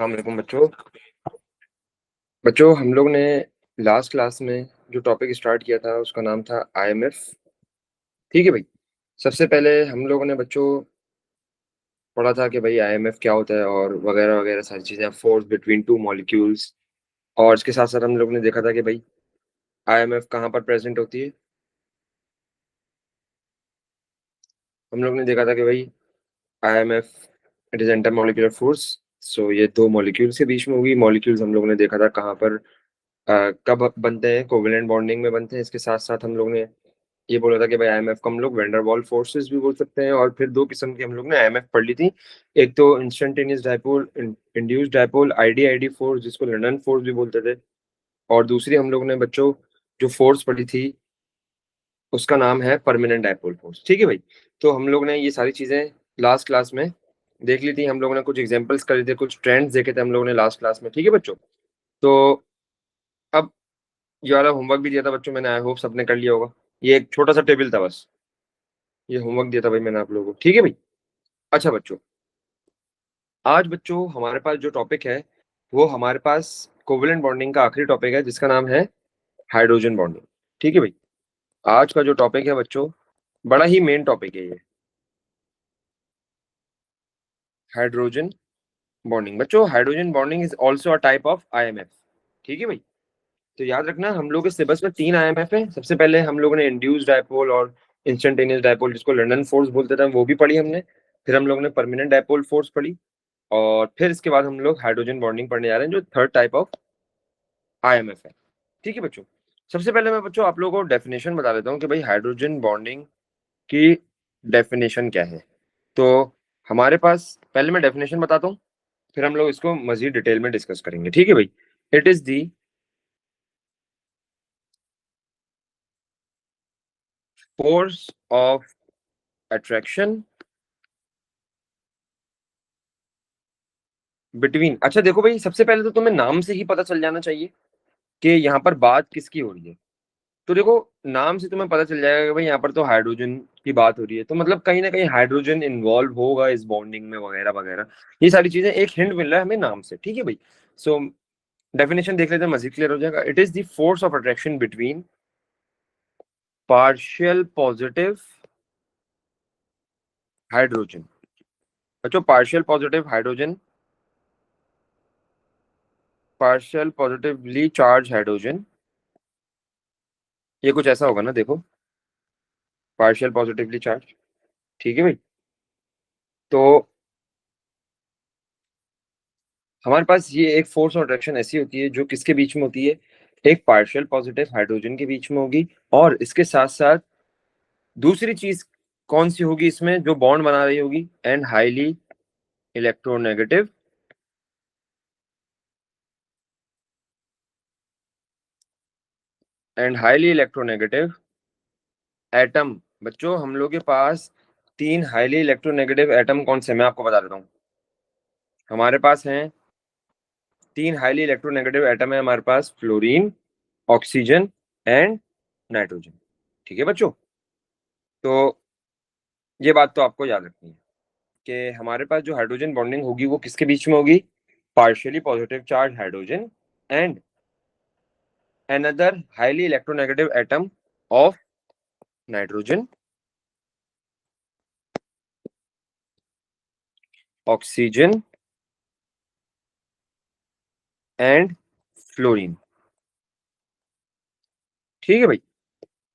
अस्सलाम वालेकुम बच्चों। बच्चों हम लोग ने लास्ट क्लास में जो टॉपिक स्टार्ट किया था उसका नाम था आईएमएफ। ठीक है भाई। सबसे पहले हम लोगों ने बच्चों पढ़ा था कि भाई आईएमएफ क्या होता है और वगैरह वगैरह सारी चीज़ें, फोर्स बिटवीन टू मॉलिक्यूल्स। और इसके साथ साथ हम लोग ने देखा था कि भाई आईएमएफ कहाँ पर प्रेजेंट होती है। हम लोग ने देखा था कि भाई IMF it is intermolecular force. So ये दो मॉलिक्यूल्स के बीच में होगी। मॉलिक्यूल्स हम लोग ने देखा था कहाँ पर कब बनते हैं, कोवेलेंट बॉन्डिंग में बनते हैं। इसके साथ साथ हम लोग ने ये बोला था कि भाई आईएमएफ को हम लोग वेंडरवॉल फोर्सेस भी बोल सकते हैं। और फिर दो किस्म की हम लोग ने आईएमएफ पढ़ ली थी। एक तो instantaneous dipole, induced dipole, IDID force जिसको लंदन फोर्स भी बोलते थे। और दूसरी हम लोग ने बच्चों जो फोर्स पढ़ी थी उसका नाम है परमानेंट डायपोल फोर्स। ठीक है भाई। तो हम लोग ने ये सारी चीजें लास्ट क्लास में देख ली थी। हम लोगों ने कुछ एग्जांपल्स करे थे, कुछ ट्रेंड्स देखे थे हम लोगों ने लास्ट क्लास में। ठीक है बच्चों। तो अब ये वाला होमवर्क भी दिया था बच्चों मैंने, आई होप सबने कर लिया होगा। ये एक छोटा सा टेबल था बस, ये होमवर्क दिया था भाई मैंने आप लोगों को। ठीक है भाई। अच्छा बच्चों, आज बच्चों हमारे पास जो टॉपिक है वो हमारे पास कोवेलेंट बॉन्डिंग का आखिरी टॉपिक है जिसका नाम है हाइड्रोजन बॉन्डिंग। ठीक है भाई। आज का जो टॉपिक है बच्चों बड़ा ही मेन टॉपिक है ये, हाइड्रोजन बॉन्डिंग। बच्चों hydrogen bonding is also a type of IMF. ठीक है भाई। तो याद रखना हम लोग के सिलेबस में तीन आईएमएफ है। सबसे पहले हम लोगों ने इंड्यूस्ड डायपोल और इंस्टेंटेनियस डायपोल जिसको लंदन फोर्स बोलते थे वो भी पढ़ी हमने। फिर हम लोग ने परमानेंट डायपोल फोर्स पढ़ी। और फिर इसके बाद हम लोग हाइड्रोजन बॉन्डिंग पढ़ने जा रहे हैं जो थर्ड टाइप ऑफ आईएमएफ है। ठीक है बच्चों। सबसे पहले मैं बच्चों आप लोगों को डेफिनेशन बता देता हूँ कि भाई हाइड्रोजन बॉन्डिंग की डेफिनेशन क्या है। तो हमारे पास पहले मैं डेफिनेशन बताता हूँ, फिर हम लोग इसको मजीद डिटेल में डिस्कस करेंगे। ठीक है भाई। It is the force of attraction between. अच्छा देखो भाई, सबसे पहले तो तुम्हें नाम से ही पता चल जाना चाहिए कि यहाँ पर बात किसकी हो रही है। तो देखो, नाम से तुम्हें पता चल जाएगा कि भाई यहाँ पर तो हाइड्रोजन की बात हो रही है, तो मतलब कहीं ना कहीं हाइड्रोजन इन्वॉल्व होगा इस बॉन्डिंग में वगैरह वगैरह। ये सारी चीजें एक हिंट मिल रहा है हमें नाम से। ठीक है भाई। सो डेफिनेशन देख लेते हैं, मजीद क्लियर हो जाएगा। It is the force of attraction between partial positive hydrogen. बच्चों partial positive hydrogen, partial positively charge hydrogen, ये कुछ ऐसा होगा ना। देखो, पार्शियल पॉजिटिवली चार्ज। ठीक है भाई। तो हमारे पास ये एक फोर्स ऑफ अट्रैक्शन ऐसी होती है जो किसके बीच में होती है, एक पार्शियल पॉजिटिव हाइड्रोजन के बीच में होगी। और इसके साथ साथ दूसरी चीज कौन सी होगी इसमें जो बॉन्ड बना रही होगी, and highly electronegative, and highly electronegative atom. बच्चों हम लोग के पास तीन हाईली इलेक्ट्रोनेगेटिव एटम कौन से हैं? मैं आपको बता देता हूँ। हमारे पास हैं तीन हाईली इलेक्ट्रोनेगेटिव एटम है हमारे पास, फ्लोरीन, ऑक्सीजन एंड नाइट्रोजन। ठीक है बच्चों। तो ये बात तो आपको याद रखनी है कि हमारे पास जो हाइड्रोजन बॉन्डिंग होगी वो किसके बीच में होगी, partially positive charge hydrogen and another highly electronegative atom of nitrogen, oxygen and fluorine. ठीक है भाई।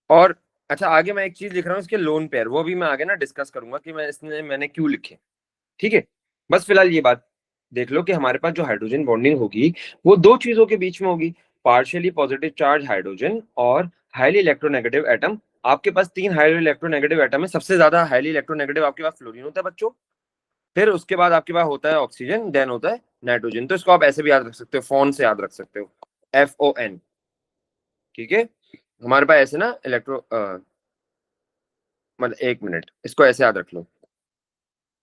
और अच्छा आगे मैं एक चीज लिख रहा हूँ इसके लोन पेयर, वो भी मैं आगे ना डिस्कस करूंगा कि मैंने क्यों लिखे। ठीक है। बस फिलहाल ये बात देख लो कि हमारे पास जो हाइड्रोजन बॉन्डिंग होगी वो दो चीजों के बीच में होगी, पार्शियली पॉजिटिव चार्ज हाइड्रोजन और हाईली इलेक्ट्रोनेगेटिव एटम। आपके पास तीन हाईली इलेक्ट्रोनेगेटिव एटम है। सबसे ज्यादा हाईली इलेक्ट्रोनेगेटिव आपके पास फ्लोरीन होता है बच्चों। फिर उसके बाद आपके पास होता है ऑक्सीजन, देन होता है नाइट्रोजन। तो इसको आप ऐसे भी याद रख सकते हो, फोन से याद रख सकते हो, FON। ठीक है। हमारे पास ऐसे ना मतलब एक मिनट, इसको ऐसे याद रख लो,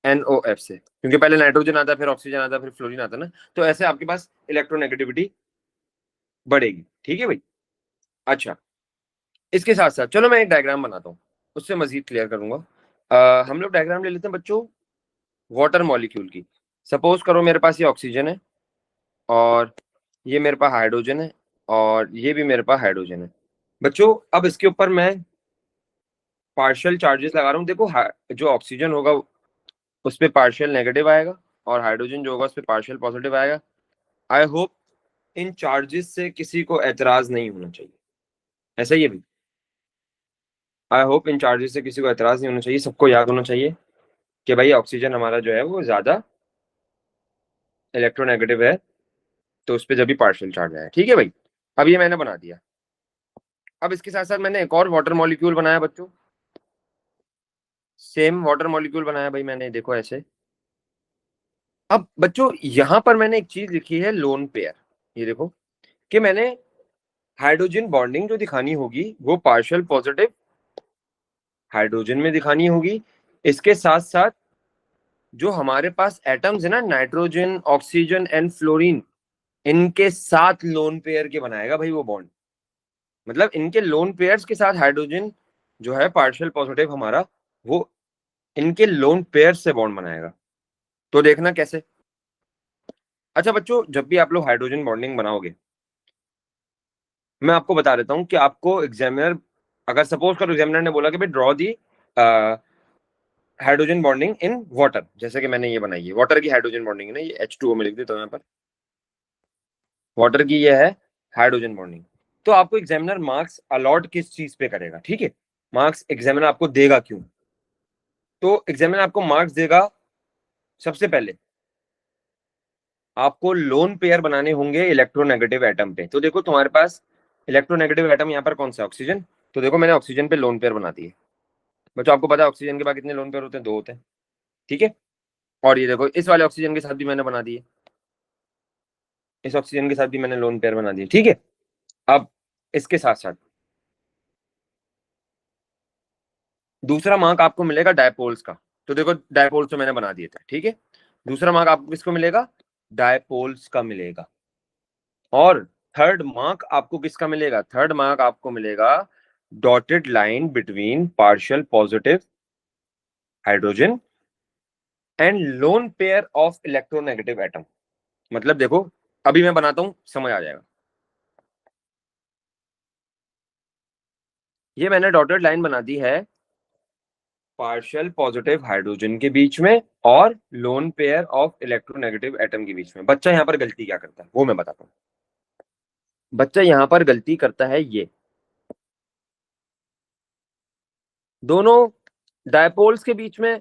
NOF से, क्योंकि पहले नाइट्रोजन आता है फिर ऑक्सीजन आता है फिर फ्लोरीन आता है ना। तो ऐसे आपके पास इलेक्ट्रोनेगेटिविटी बढ़ेगी। ठीक है भाई। अच्छा, इसके साथ साथ चलो मैं एक डायग्राम बनाता हूँ, उससे मजीद क्लियर करूंगा। हम लोग डायग्राम ले लेते हैं बच्चों वाटर मॉलिक्यूल की। सपोज करो मेरे पास ये ऑक्सीजन है, और ये मेरे पास हाइड्रोजन है और ये भी मेरे पास हाइड्रोजन है। बच्चों अब इसके ऊपर मैं पार्शियल चार्जेस लगा रहा हूँ। देखो जो ऑक्सीजन होगा उस पर पार्शियल नेगेटिव आएगा और हाइड्रोजन जो होगा उस पर पार्शियल पॉजिटिव आएगा। आई होप इन चार्जेस से किसी को एतराज नहीं होना चाहिए। ऐसा ही है भी। आई होप इन चार्जेस से किसी को एतराज नहीं होना चाहिए। सबको याद होना चाहिए कि भाई ऑक्सीजन हमारा जो है वो ज्यादा इलेक्ट्रोनेगेटिव है, तो उस पर जब भी पार्शियल चार्ज आया। ठीक है भाई, अब ये मैंने बना दिया। अब इसके साथ साथ मैंने एक और वाटर मॉलिक्यूल बनाया बच्चों। सेम वाटर मॉलिक्यूल बनाया भाई मैंने, देखो ऐसे। अब बच्चों यहां पर मैंने एक चीज लिखी है, लोन पेयर। ये देखो कि मैंने हाइड्रोजन बॉन्डिंग जो दिखानी होगी वो पार्शियल पॉजिटिव हाइड्रोजन में दिखानी होगी। इसके साथ साथ जो हमारे पास एटम्स है ना, नाइट्रोजन ऑक्सीजन एंड फ्लोरीन, इनके साथ लोन पेयर के बनाएगा भाई वो बॉन्ड। मतलब इनके लोन पेयर्स के साथ हाइड्रोजन जो है पार्शियल पॉजिटिव हमारा, वो इनके लोन पेयर से बॉन्ड बनाएगा। तो देखना कैसे। अच्छा बच्चों, जब भी आप लोग हाइड्रोजन बॉन्डिंग बनाओगे, मैं आपको बता देता हूँ कि आपको एग्जामिनर, अगर सपोज करो एग्जामिनर ने बोला कि भाई draw the hydrogen bonding in water, जैसे कि मैंने ये बनाई है वाटर की हाइड्रोजन बॉन्डिंग है ना, ये H2O में लिख देता हूँ यहाँ पर। वाटर की ये है हाइड्रोजन बॉन्डिंग। तो आपको एग्जामिनर मार्क्स अलॉट किस चीज पे करेगा, ठीक है। मार्क्स एग्जामिनर आपको देगा क्यों? तो एग्जामिनर आपको मार्क्स देगा, सबसे पहले आपको लोन पेयर बनाने होंगे इलेक्ट्रोनेगेटिव एटम पे। तो देखो तुम्हारे पास इलेक्ट्रोनेगेटिव एटम यहाँ पर कौन सा, ऑक्सीजन। तो देखो मैंने ऑक्सीजन पे लोन पेयर बना दिए। बच्चों आपको पता है ऑक्सीजन के बाद कितने लोन पेयर होते हैं? 2 होते हैं, ठीक है। और ये देखो इस वाले ऑक्सीजन के साथ भी मैंने बना दिए, इस ऑक्सीजन के साथ भी मैंने लोन पेयर बना दिए, ठीक है। अब इसके साथ साथ दूसरा मार्क आपको मिलेगा डायपोल्स का। तो देखो डायपोल्स तो मैंने बना दिए थे, ठीक है। दूसरा मार्क आपको किसको मिलेगा? डायपोल्स का मिलेगा। और थर्ड मार्क आपको किसका मिलेगा? थर्ड मार्क आपको मिलेगा dotted line between partial positive hydrogen and lone pair of electronegative atom. मतलब देखो अभी मैं बनाता हूं, समझ आ जाएगा। ये मैंने डॉटेड लाइन बना दी है पार्शियल पॉजिटिव हाइड्रोजन के बीच में और loan pair of electronegative atom के बीच में। बच्चा यहां पर गलती क्या करता है वो मैं बताता हूँ। बच्चा यहां पर गलती करता है, ये दोनों डायपोल्स के बीच में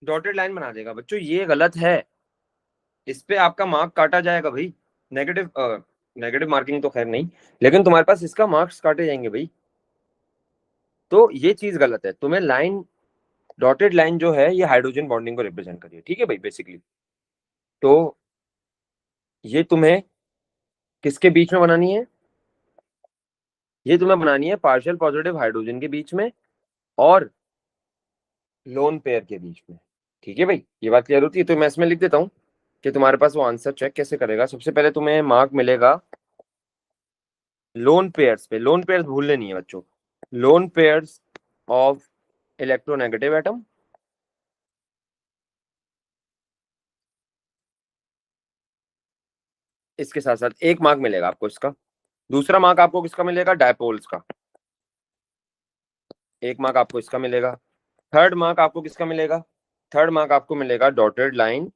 डॉटेड लाइन बना देगा। बच्चों ये गलत है, इस पे आपका मार्क काटा जाएगा भाई। नेगेटिव नेगेटिव मार्किंग तो खैर नहीं, लेकिन तुम्हारे पास इसका मार्क्स काटे जाएंगे भाई। तो ये चीज गलत है। तुम्हें लाइन, डॉटेड लाइन जो है ये हाइड्रोजन बॉन्डिंग को रिप्रेजेंट करिए, ठीक है भाई बेसिकली। तो ये तुम्हें किसके बीच में बनानी है? ये तुम्हें बनानी है पार्शियल पॉजिटिव हाइड्रोजन के बीच में और लोन पेयर के बीच में, ठीक है भाई। ये बात क्लियर होती है? तो मैं इसमें लिख देता हूँ कि तुम्हारे पास वो आंसर चेक कैसे करेगा। सबसे पहले तुम्हें मार्क मिलेगा लोन पेयर्स पे। लोन पेयर्स भूलने नहीं है बच्चों, lone pairs of electronegative atom. इसके साथ साथ एक मार्क मिलेगा आपको इसका। दूसरा मार्क आपको किसका मिलेगा? डायपोल्स का। एक मार्क आपको इसका मिलेगा। थर्ड मार्क आपको किसका मिलेगा? थर्ड मार्क आपको मिलेगा dotted line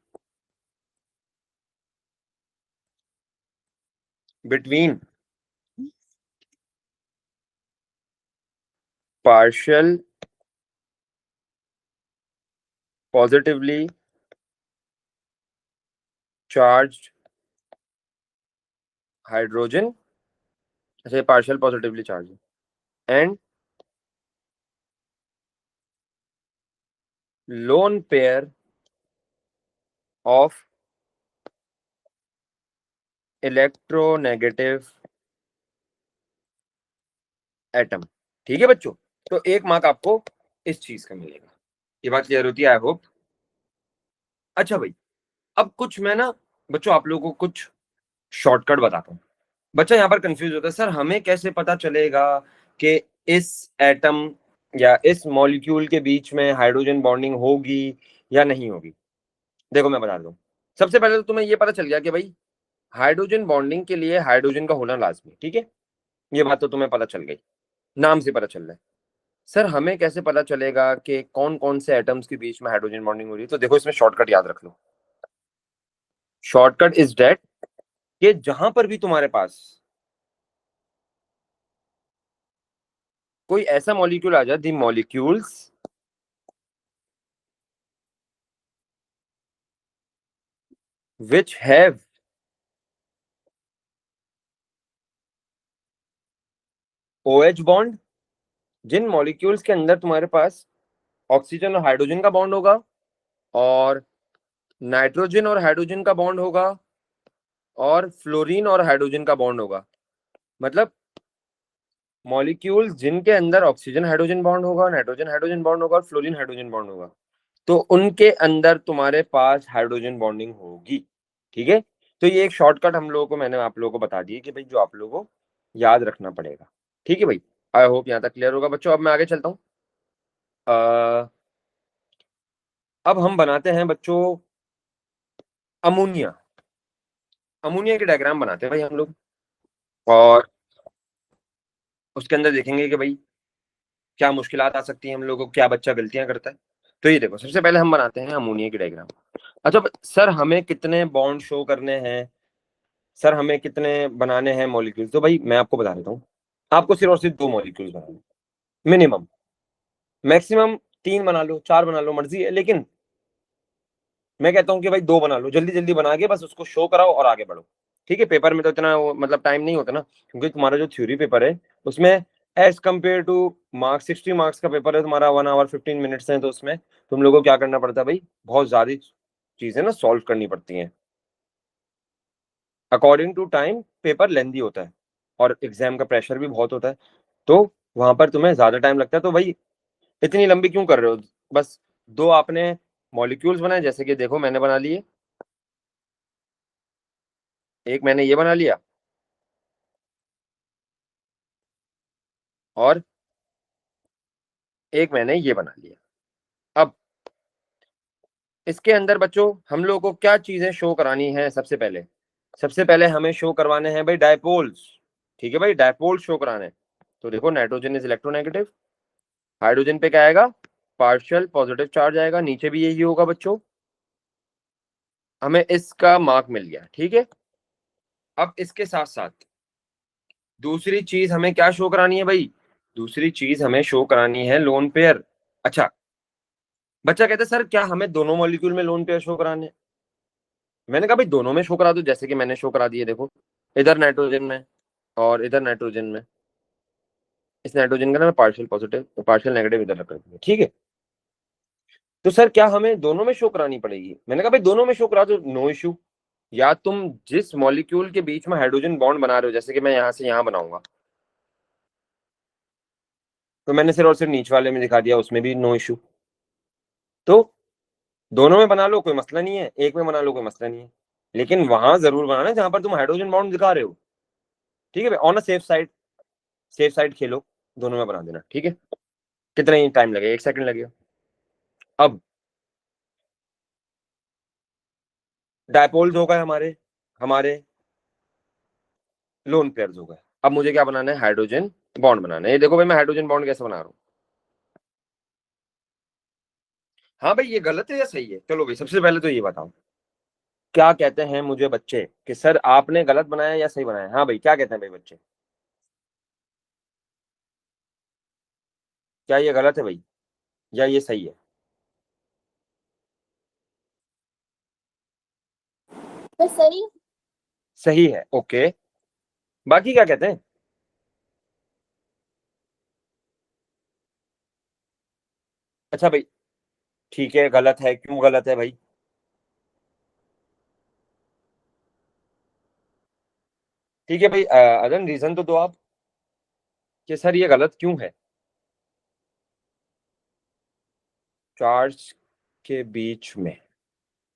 between partial positively charged hydrogen, अच्छा partial positively charge and lone pair of electronegative atom, ठीक है बच्चों। तो एक मार्क आपको इस चीज का मिलेगा। ये बात क्लियर होती है आई होप। अच्छा भाई, अब कुछ मैं ना बच्चों आप लोगों को कुछ शॉर्टकट बताता हूँ। बच्चा यहाँ पर कंफ्यूज होता है, सर हमें कैसे पता चलेगा कि इस एटम या इस मॉलिक्यूल के बीच में हाइड्रोजन बॉन्डिंग होगी या नहीं होगी? देखो मैं बता दूं। सबसे पहले तो तुम्हें ये पता चल गया कि भाई हाइड्रोजन बॉन्डिंग के लिए हाइड्रोजन का होना लाजमी, ठीक है, ये बात तो तुम्हें पता चल गई, नाम से पता चल रहा है। सर हमें कैसे पता चलेगा कि कौन कौन से एटम्स के बीच में हाइड्रोजन बॉन्डिंग हो रही है? तो देखो इसमें शॉर्टकट याद रख लो। शॉर्टकट इज डेट कि जहां पर भी तुम्हारे पास कोई ऐसा मॉलिक्यूल आ जाए, the molecules which have OH bond, जिन मॉलिक्यूल्स के अंदर तुम्हारे पास ऑक्सीजन और हाइड्रोजन का बॉन्ड होगा, और नाइट्रोजन और हाइड्रोजन का बॉन्ड होगा, और फ्लोरीन और हाइड्रोजन का बॉन्ड होगा, मतलब मॉलिक्यूल्स जिनके अंदर ऑक्सीजन हाइड्रोजन बॉन्ड होगा, नाइट्रोजन हाइड्रोजन बॉन्ड होगा और फ्लोरीन हाइड्रोजन बॉन्ड होगा, तो उनके अंदर तुम्हारे पास हाइड्रोजन बॉन्डिंग होगी, ठीक है। तो ये एक शॉर्टकट हम लोगों को, मैंने आप लोगों को बता दिया कि भाई जो आप लोगों को याद रखना पड़ेगा, ठीक है भाई। आई होप यहाँ तक क्लियर होगा बच्चों। अब मैं आगे चलता हूँ। अब हम बनाते हैं बच्चों अमोनिया। अमोनिया की डायग्राम बनाते हैं भाई हम लोग, और उसके अंदर देखेंगे कि भाई क्या मुश्किलात आ सकती हैं हम लोगों को, क्या बच्चा गलतियां करता है। तो ये देखो, सबसे पहले हम बनाते हैं अमोनिया की डायग्राम। अच्छा सर हमें कितने बॉन्ड शो करने हैं, सर हमें कितने बनाने हैं मॉलिक्यूल? तो भाई मैं आपको बता देता हूँ, आपको सिर्फ और सिर्फ 2 मॉलिक्यूल बनाने, मिनिमम। मैक्सिमम 3 बना लो, 4 बना लो, मर्जी है, लेकिन मैं कहता हूँ कि भाई 2 बना लो, जल्दी जल्दी बना के बस उसको शो कराओ और आगे बढ़ो, ठीक है। पेपर में तो इतना मतलब टाइम नहीं होता ना, क्योंकि तुम्हारा जो थ्योरी पेपर है उसमें as compare to marks, 60 marks का पेपर है तुम्हारा, 1 आवर 15 मिनट्स है, तो उसमें तुम लोगों को क्या करना पड़ता है भाई, बहुत ज्यादा चीजें ना सॉल्व करनी पड़ती हैं। अकॉर्डिंग टू टाइम पेपर लेंदी होता है, और एग्जाम का प्रेशर भी बहुत होता है, तो वहां पर तुम्हें ज्यादा टाइम लगता है। तो भाई इतनी लंबी क्यों कर रहे हो? बस 2 आपने मॉलिक्यूल्स बनाए, जैसे कि देखो मैंने बना लिए, एक मैंने ये बना लिया, और एक मैंने ये बना लिया। अब इसके अंदर बच्चों हम लोगों को क्या चीजें शो करानी है? सबसे पहले हमें शो करवाने हैं भाई डायपोल्स, ठीक है भाई, डायपोल शो कराने हैं। तो देखो नाइट्रोजन इज इलेक्ट्रोनेगेटिव, हाइड्रोजन पे क्या आएगा, पार्शियल पॉजिटिव चार्ज आएगा, नीचे भी यही होगा बच्चों। हमें इसका मार्क मिल गया, ठीक है। अब इसके साथ साथ दूसरी चीज हमें क्या शो करानी है भाई? दूसरी चीज हमें शो करानी है लोन पेयर। अच्छा, बच्चा कहते हैं सर क्या हमें दोनों मॉलिक्यूल में लोन पेयर शो कराने हैं? मैंने कहा भाई दोनों में शो करा दो, जैसे कि मैंने शो करा दिए, देखो इधर नाइट्रोजन में और इधर नाइट्रोजन में, इस नाइट्रोजन का ना पार्शियल पॉजिटिव पार्शियल नेगेटिव इधर रख दिया, ठीक है। तो सर क्या हमें दोनों में शो करानी पड़ेगी? मैंने कहा भाई दोनों में शो करा दो, नो इशू। या तुम जिस मॉलिक्यूल के बीच में हाइड्रोजन बॉन्ड बना रहे हो, जैसे कि मैं यहां से यहां बनाऊंगा, तो मैंने सिर्फ और सिर्फ नीचे वाले में दिखा दिया, उसमें भी नो इशू। तो दोनों में बना लो कोई मसला नहीं है, एक में बना लो कोई मसला नहीं है, लेकिन वहां जरूर बनाना जहां पर तुम हाइड्रोजन बॉन्ड दिखा रहे हो, ठीक है भाई, on a safe side, safe side खेलो, दोनों में बना देना, ठीक है। कितना ही टाइम लगेगा, 1 सेकंड लगेगा। अब डायपोल्स हो गए हमारे, हमारे लोन पेयर्स हो गए। अब मुझे क्या बनाना है? हाइड्रोजन बॉन्ड बनाना है। ये देखो भाई मैं हाइड्रोजन बॉन्ड कैसे बना रहा हूँ। हाँ भाई ये गलत है या सही है? चलो भाई सबसे पहले तो ये बताओ, क्या कहते हैं मुझे बच्चे कि सर आपने गलत बनाया या सही बनाया? हाँ भाई क्या कहते हैं भाई बच्चे, क्या ये गलत है भाई या ये सही है? तो सही। सही है, ओके। बाकी क्या कहते हैं? अच्छा भाई ठीक है, गलत है, क्यों गलत है भाई? ठीक है भाई, अदन रीजन तो दो आप कि सर ये गलत क्यों है। चार्ज के बीच में,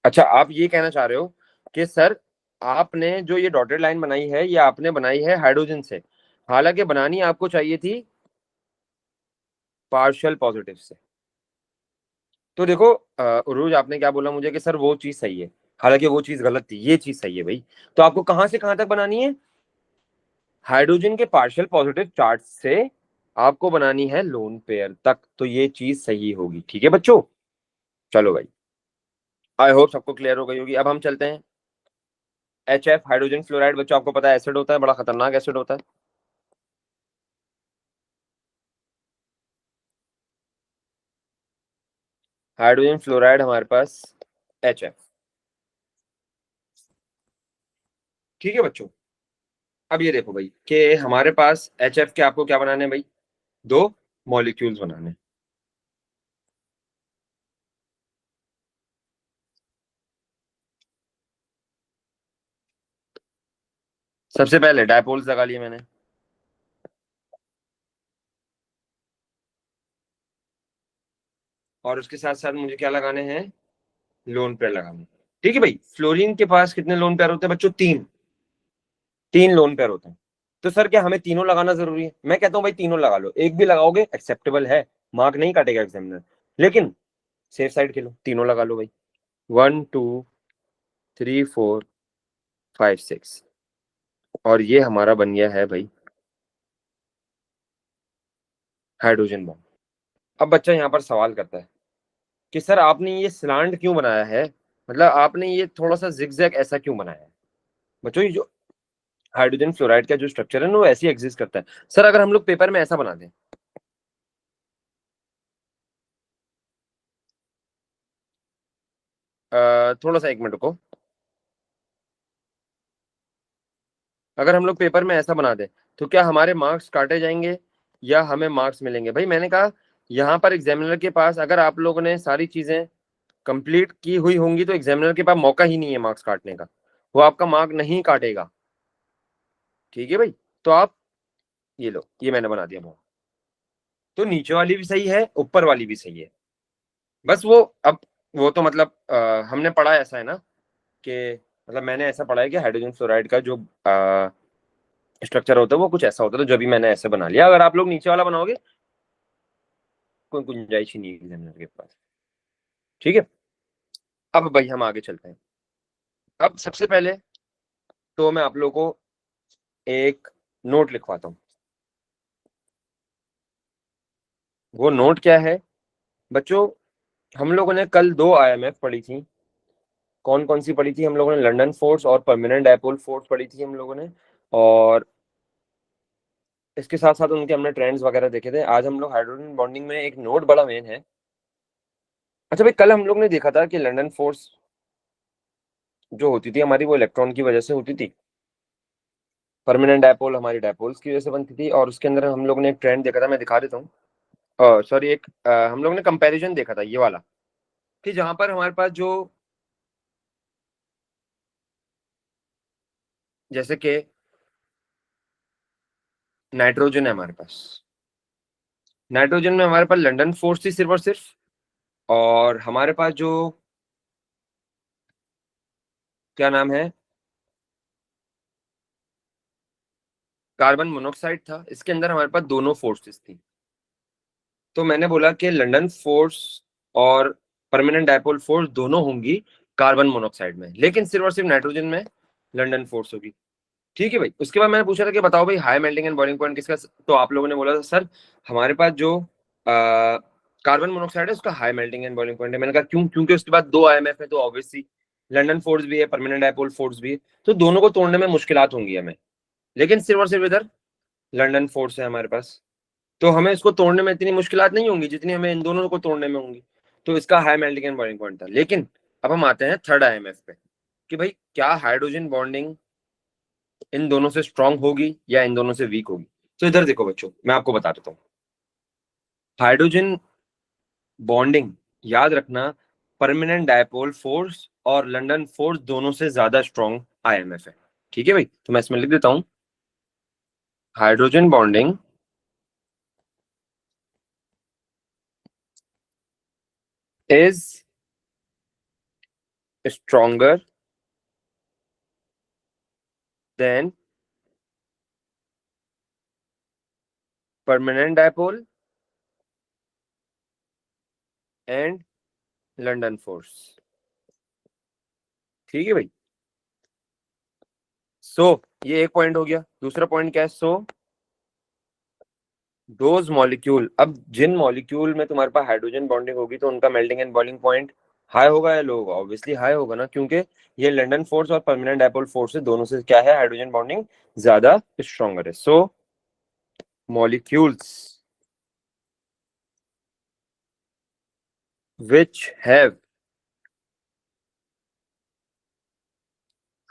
अच्छा आप ये कहना चाह रहे हो कि सर आपने जो ये डॉटेड लाइन बनाई है ये आपने बनाई है हाइड्रोजन से, हालांकि बनानी आपको चाहिए थी पार्शियल पॉजिटिव से। तो देखो उरूज आपने क्या बोला मुझे कि सर वो चीज सही है, हालांकि वो चीज गलत थी, ये चीज सही है भाई। तो आपको कहां से कहां तक बनानी है? हाइड्रोजन के पार्शियल पॉजिटिव चार्ज से आपको बनानी है लोन पेयर तक, तो ये चीज सही होगी। ठीक है बच्चों, चलो भाई, आई होप सबको क्लियर हो गई होगी। अब हम चलते हैं HF हाइड्रोजन फ्लोराइड। बच्चों आपको पता है एसिड होता है, बड़ा खतरनाक एसिड होता है। हाइड्रोजन फ्लोराइड हमारे पास HF। ठीक है बच्चों, अब ये देखो भाई कि हमारे पास HF के आपको क्या बनाने हैं भाई? दो मॉलिक्यूल्स बनाने हैं। सबसे पहले डायपोल्स लगा लिए मैंने, और उसके साथ साथ मुझे क्या लगाने हैं? लोन पेयर लगाने हैं। ठीक है भाई, फ्लोरीन के पास कितने लोन पेयर होते हैं बच्चों? तीन। तीन लोन पेयर होते हैं। तो सर क्या हमें तीनों लगाना जरूरी है? मैं कहता हूँ भाई तीनों लगा लो, एक भी लगाओगे एक्सेप्टेबल है, मार्क नहीं काटेगा एग्जामिनर, लेकिन सेफ साइड खेलो, तीनों लगा लो भाई। 1 2 3 4 5 6, और ये हमारा बन गया है भाई हाइड्रोजन बॉन्ड। अब बच्चा यहाँ पर सवाल करता है कि सर आपने ये स्लांट क्यों बनाया है, मतलब आपने ये थोड़ा सा जिगजैग ऐसा क्यों बनाया है? बच्चों ये जो हाइड्रोजन फ्लोराइड का जो स्ट्रक्चर है ना, वो ऐसे ही एग्जिस्ट करता है। सर अगर हम लोग पेपर में ऐसा बना दें, थोड़ा सा 1 मिनट रुको, अगर हम लोग पेपर में ऐसा बना दें तो क्या हमारे मार्क्स काटे जाएंगे या हमें मार्क्स मिलेंगे? भाई मैंने कहा यहाँ पर एग्जामिनर के पास अगर आप लोगों ने सारी चीजें कंप्लीट की हुई होंगी तो एग्जामिनर के पास मौका ही नहीं है मार्क्स काटने का, वो आपका मार्क नहीं काटेगा। ठीक है भाई, तो आप ये लो, ये मैंने बना दिया बहुत। तो नीचे वाली भी सही है, ऊपर वाली भी सही है, बस वो अब वो तो मतलब हमने पढ़ा ऐसा है ना कि, मतलब मैंने ऐसा पढ़ा है कि हाइड्रोजन फ्लोराइड का जो स्ट्रक्चर होता है वो कुछ ऐसा होता है, तो जब भी मैंने ऐसे बना लिया। अगर आप लोग नीचे वाला बनाओगे कोई गुंजाइश ही नहीं है एग्जामिनर के पास। ठीक है, अब भाई हम आगे चलते हैं। अब सबसे पहले तो मैं आप लोगों को एक नोट लिखवाता हूँ। वो नोट क्या है बच्चों? हम लोगों ने कल दो IMF पढ़ी थी। कौन कौन सी पढ़ी थी हम लोगों ने? लंदन फोर्स और परमानेंट डायपोल फोर्स पढ़ी थी हम लोगों ने, और इसके साथ साथ उनके हमने ट्रेंड्स वगैरह देखे थे। आज हम लोग हाइड्रोजन बॉन्डिंग में एक नोट बड़ा मेन है। अच्छा भाई, कल हम लोग ने देखा था कि लंदन फोर्स जो होती थी हमारी, वो इलेक्ट्रॉन की वजह से होती थी। परमानेंट डायपोल हमारी डायपोल्स की वजह से बनती थी, और उसके अंदर हम लोग ने एक ट्रेंड देखा था, मैं दिखा देता हूँ। सॉरी, एक हम लोग ने कंपैरिजन देखा था ये वाला, कि जहां पर हमारे पास जो, जैसे कि नाइट्रोजन है हमारे पास, नाइट्रोजन में हमारे पास लंदन फोर्स थी सिर्फ और सिर्फ, और हमारे पास जो क्या नाम है, कार्बन मोनोऑक्साइड था, इसके अंदर हमारे पास दोनों फोर्सेस थी। तो मैंने बोला कि लंदन फोर्स और परमानेंट डायपोल फोर्स दोनों होंगी कार्बन मोनोऑक्साइड में, लेकिन सिर्फ और सिर्फ नाइट्रोजन में लंदन फोर्स होगी। ठीक है भाई, उसके बाद मैंने पूछा था कि बताओ भाई high melting and boiling point किसका, तो आप लोगों ने बोला था सर हमारे पास जो कार्बन मोनोऑक्साइड है उसका high melting and boiling point है। मैंने कहा क्यों? क्योंकि उसके बाद दो IMF है, तो ऑब्वियसली लंदन फोर्स भी है, परमानेंट डायपोल फोर्स भी है, तो दोनों को तोड़ने में मुश्किलात होंगी हमें, लेकिन सिर्फ और सिर्फ इधर लंदन फोर्स है हमारे पास, तो हमें इसको तोड़ने में इतनी मुश्किलात नहीं होंगी जितनी हमें इन दोनों को तोड़ने में होंगी। तो इसका high melting and boiling point था। लेकिन अब हम आते हैं थर्ड IMF पे, कि भाई क्या हाइड्रोजन बॉन्डिंग इन दोनों से स्ट्रांग होगी या इन दोनों से वीक होगी? तो इधर देखो बच्चों, मैं आपको बता देता हूँ। हाइड्रोजन बॉन्डिंग, याद रखना, परमानेंट डायपोल फोर्स और लंदन फोर्स दोनों से ज्यादा स्ट्रांग IMF है। ठीक है भाई, तो मैं इसमें लिख देता हूं, hydrogen bonding is stronger then permanent dipole and London force. ठीक है भाई। ये एक पॉइंट हो गया। दूसरा पॉइंट क्या है? दोज मॉलिक्यूल, अब जिन मॉलिक्यूल में तुम्हारे पास हाइड्रोजन बॉन्डिंग होगी तो उनका melting and boiling point high होगा या लो होगा? ऑब्वियसली हाई होगा ना, क्योंकि ये लंडन फोर्स और परमानेंट डायपोल फोर्स है, दोनों से क्या है, हाइड्रोजन बॉन्डिंग ज्यादा स्ट्रॉन्गर है। So molecules which have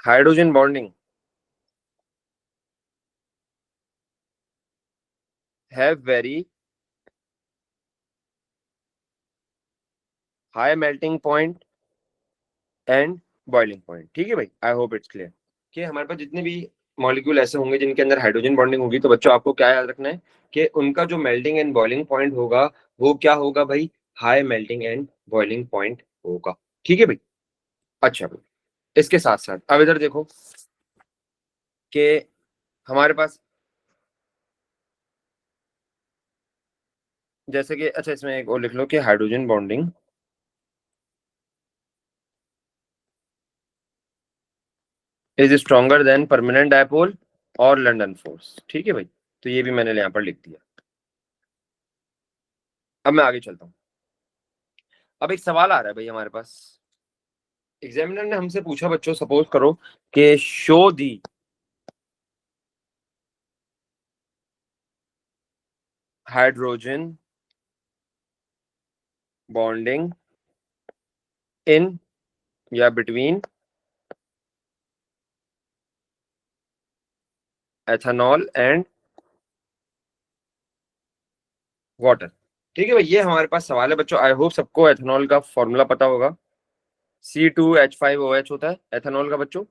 hydrogen bonding have very high melting point and boiling point. ठीक है भाई, आई होप इट्स क्लियर कि हमारे पास जितने भी मॉलिक्यूल ऐसे होंगे जिनके अंदर हाइड्रोजन बॉन्डिंग होगी, तो बच्चों आपको क्या याद रखना है कि उनका जो मेल्टिंग एंड बॉइलिंग पॉइंट होगा वो क्या होगा भाई? High melting and boiling point होगा। ठीक है भाई। अच्छा भाई, इसके साथ साथ अब इधर देखो कि हमारे पास जैसे कि, अच्छा इसमें एक और लिख लो कि hydrogen bonding is stronger than permanent dipole और लंदन फोर्स। ठीक है भाई, तो ये भी मैंने यहाँ पर लिख दिया। अब मैं आगे चलता हूँ। अब एक सवाल आ रहा है भाई हमारे पास, एग्जामिनर ने हमसे पूछा बच्चों, सपोज करो कि show the hydrogen bonding in या बिटवीन एथेनॉल एंड वाटर। ठीक है भाई, ये हमारे पास सवाल है बच्चों। आई होप सबको एथेनॉल का फॉर्मूला पता होगा। C2H5OH होता है एथेनॉल का बच्चों।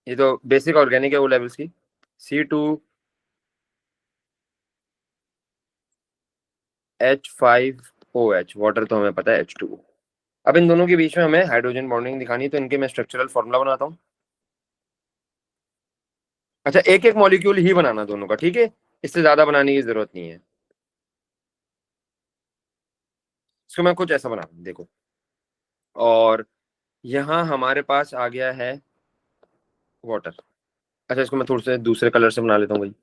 ये तो बेसिक ऑर्गेनिक है वो लेवल्स की। C2H5OH, वाटर तो हमें पता है H2O। अब इन दोनों के बीच में हमें हाइड्रोजन बॉन्डिंग दिखानी है, तो इनके मैं स्ट्रक्चरल फॉर्मूला बनाता हूँ। अच्छा, एक एक मॉलिक्यूल ही बनाना दोनों का, ठीक है, इससे ज्यादा बनाने की जरूरत नहीं है। इसको मैं कुछ ऐसा बना दूं, देखो। और यहाँ हमारे पास आ गया है वाटर। अच्छा, इसको मैं थोड़े से दूसरे कलर से बना लेता हूँ भाई।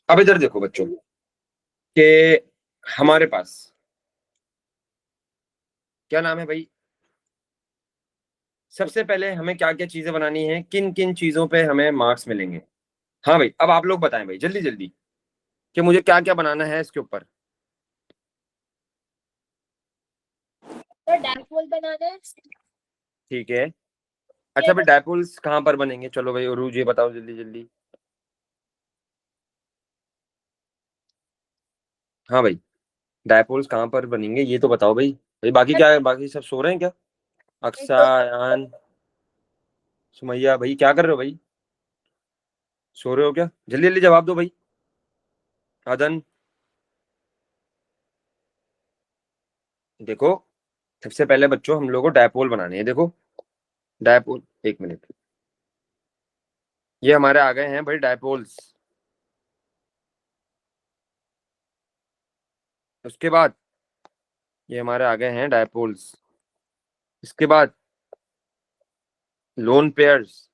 अब इधर देखो बच्चों कि हमारे पास क्या नाम है भाई, सबसे पहले हमें क्या क्या चीजें बनानी है, किन किन चीजों पे हमें मार्क्स मिलेंगे? हाँ भाई, अब आप लोग बताएं भाई जल्दी जल्दी कि मुझे क्या क्या बनाना है इसके ऊपर। तो डायपोल बनाना है। ठीक है। अच्छा भाई, डायपोल्स कहाँ पर बनेंगे? चलो भाई उरूज, ये बताओ जल्दी जल्दी। हाँ भाई, डायपोल्स कहाँ पर बनेंगे ये तो बताओ भाई। भाई बाकी क्या है, बाकी सब सो रहे हैं क्या? अक्सा, अयान, सुमैया, भाई क्या कर रहे हो भाई? सो रहे हो क्या? जल्दी जल्दी जवाब दो भाई। अदन, देखो सबसे पहले बच्चों हम लोग को डायपोल बनाने हैं। देखो डायपोल, एक मिनट, ये हमारे आ गए हैं भाई डायपोल्स। उसके बाद ये हमारे आ गए हैं डायपोल्स। इसके बाद लोन पेयर्स।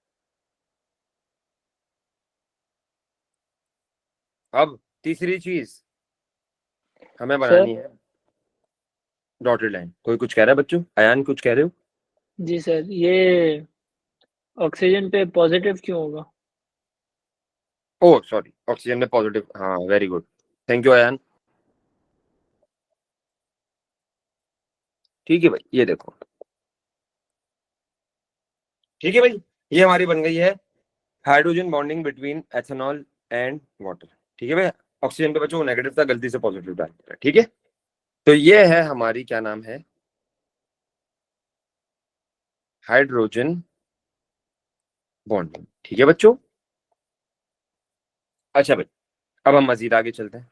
अब तीसरी चीज हमें सर। बनानी है डॉटेड लाइन। कोई कुछ कह रहा है बच्चों? अयान कुछ कह रहे हो? जी सर, ये ऑक्सीजन पे पॉजिटिव क्यों होगा? ओह सॉरी, ऑक्सीजन में पॉजिटिव, हाँ very good, thank you Ayaan. ठीक है भाई, ये देखो। ठीक है भाई, ये हमारी बन गई है hydrogen bonding between ethanol and water. ठीक है भाई, ऑक्सीजन पे बच्चों वो नेगेटिव था, गलती से पॉजिटिव डाल दिया। ठीक है, तो ये है हमारी क्या नाम है, हाइड्रोजन बॉन्डिंग। ठीक है बच्चों। अच्छा भाई, अब हम मजीद आगे चलते हैं।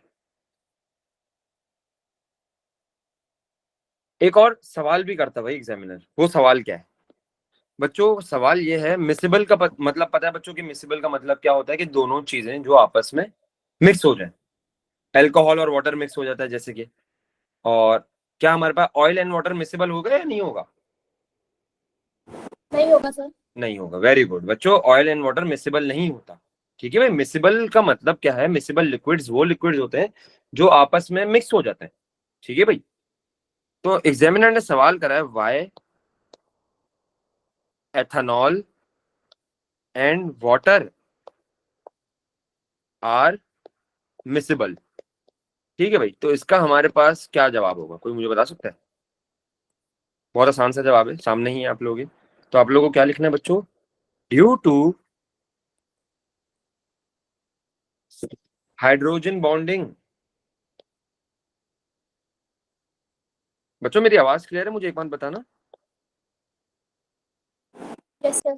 एक और सवाल भी करता भाई एग्जामिनर, वो सवाल क्या है बच्चों? सवाल ये है, मिसिबल का मतलब पता है बच्चों कि मिसिबल का मतलब क्या होता है? कि दोनों चीजें जो आपस में मिक्स हो जाए, अल्कोहल और वाटर मिक्स हो जाता है जैसे कि, और क्या हमारे पास ऑयल एंड वाटर मिक्सेबल होगा या नहीं होगा? नहीं होगा सर। नहीं होगा। वेरी गुड बच्चों, ऑयल एंड वाटर मिक्सेबल नहीं होता। ठीक है भाई, मिक्सेबल का मतलब क्या है? मिक्सेबल लिक्विड्स वो लिक्विड्स होते हैं जो आपस में मिक्स हो जाते हैं। ठीक है भाई, तो एग्जामिनर ने सवाल करा है why ethanol and water are miscible. ठीक है भाई, तो इसका हमारे पास क्या जवाब होगा, कोई मुझे बता सकता है? बहुत आसान सा जवाब है, सामने ही है आप लोग। तो आप लोगों को क्या लिखना है बच्चों? Due to hydrogen bonding. बच्चों मेरी आवाज क्लियर है? मुझे एक बात बताना। Yes sir.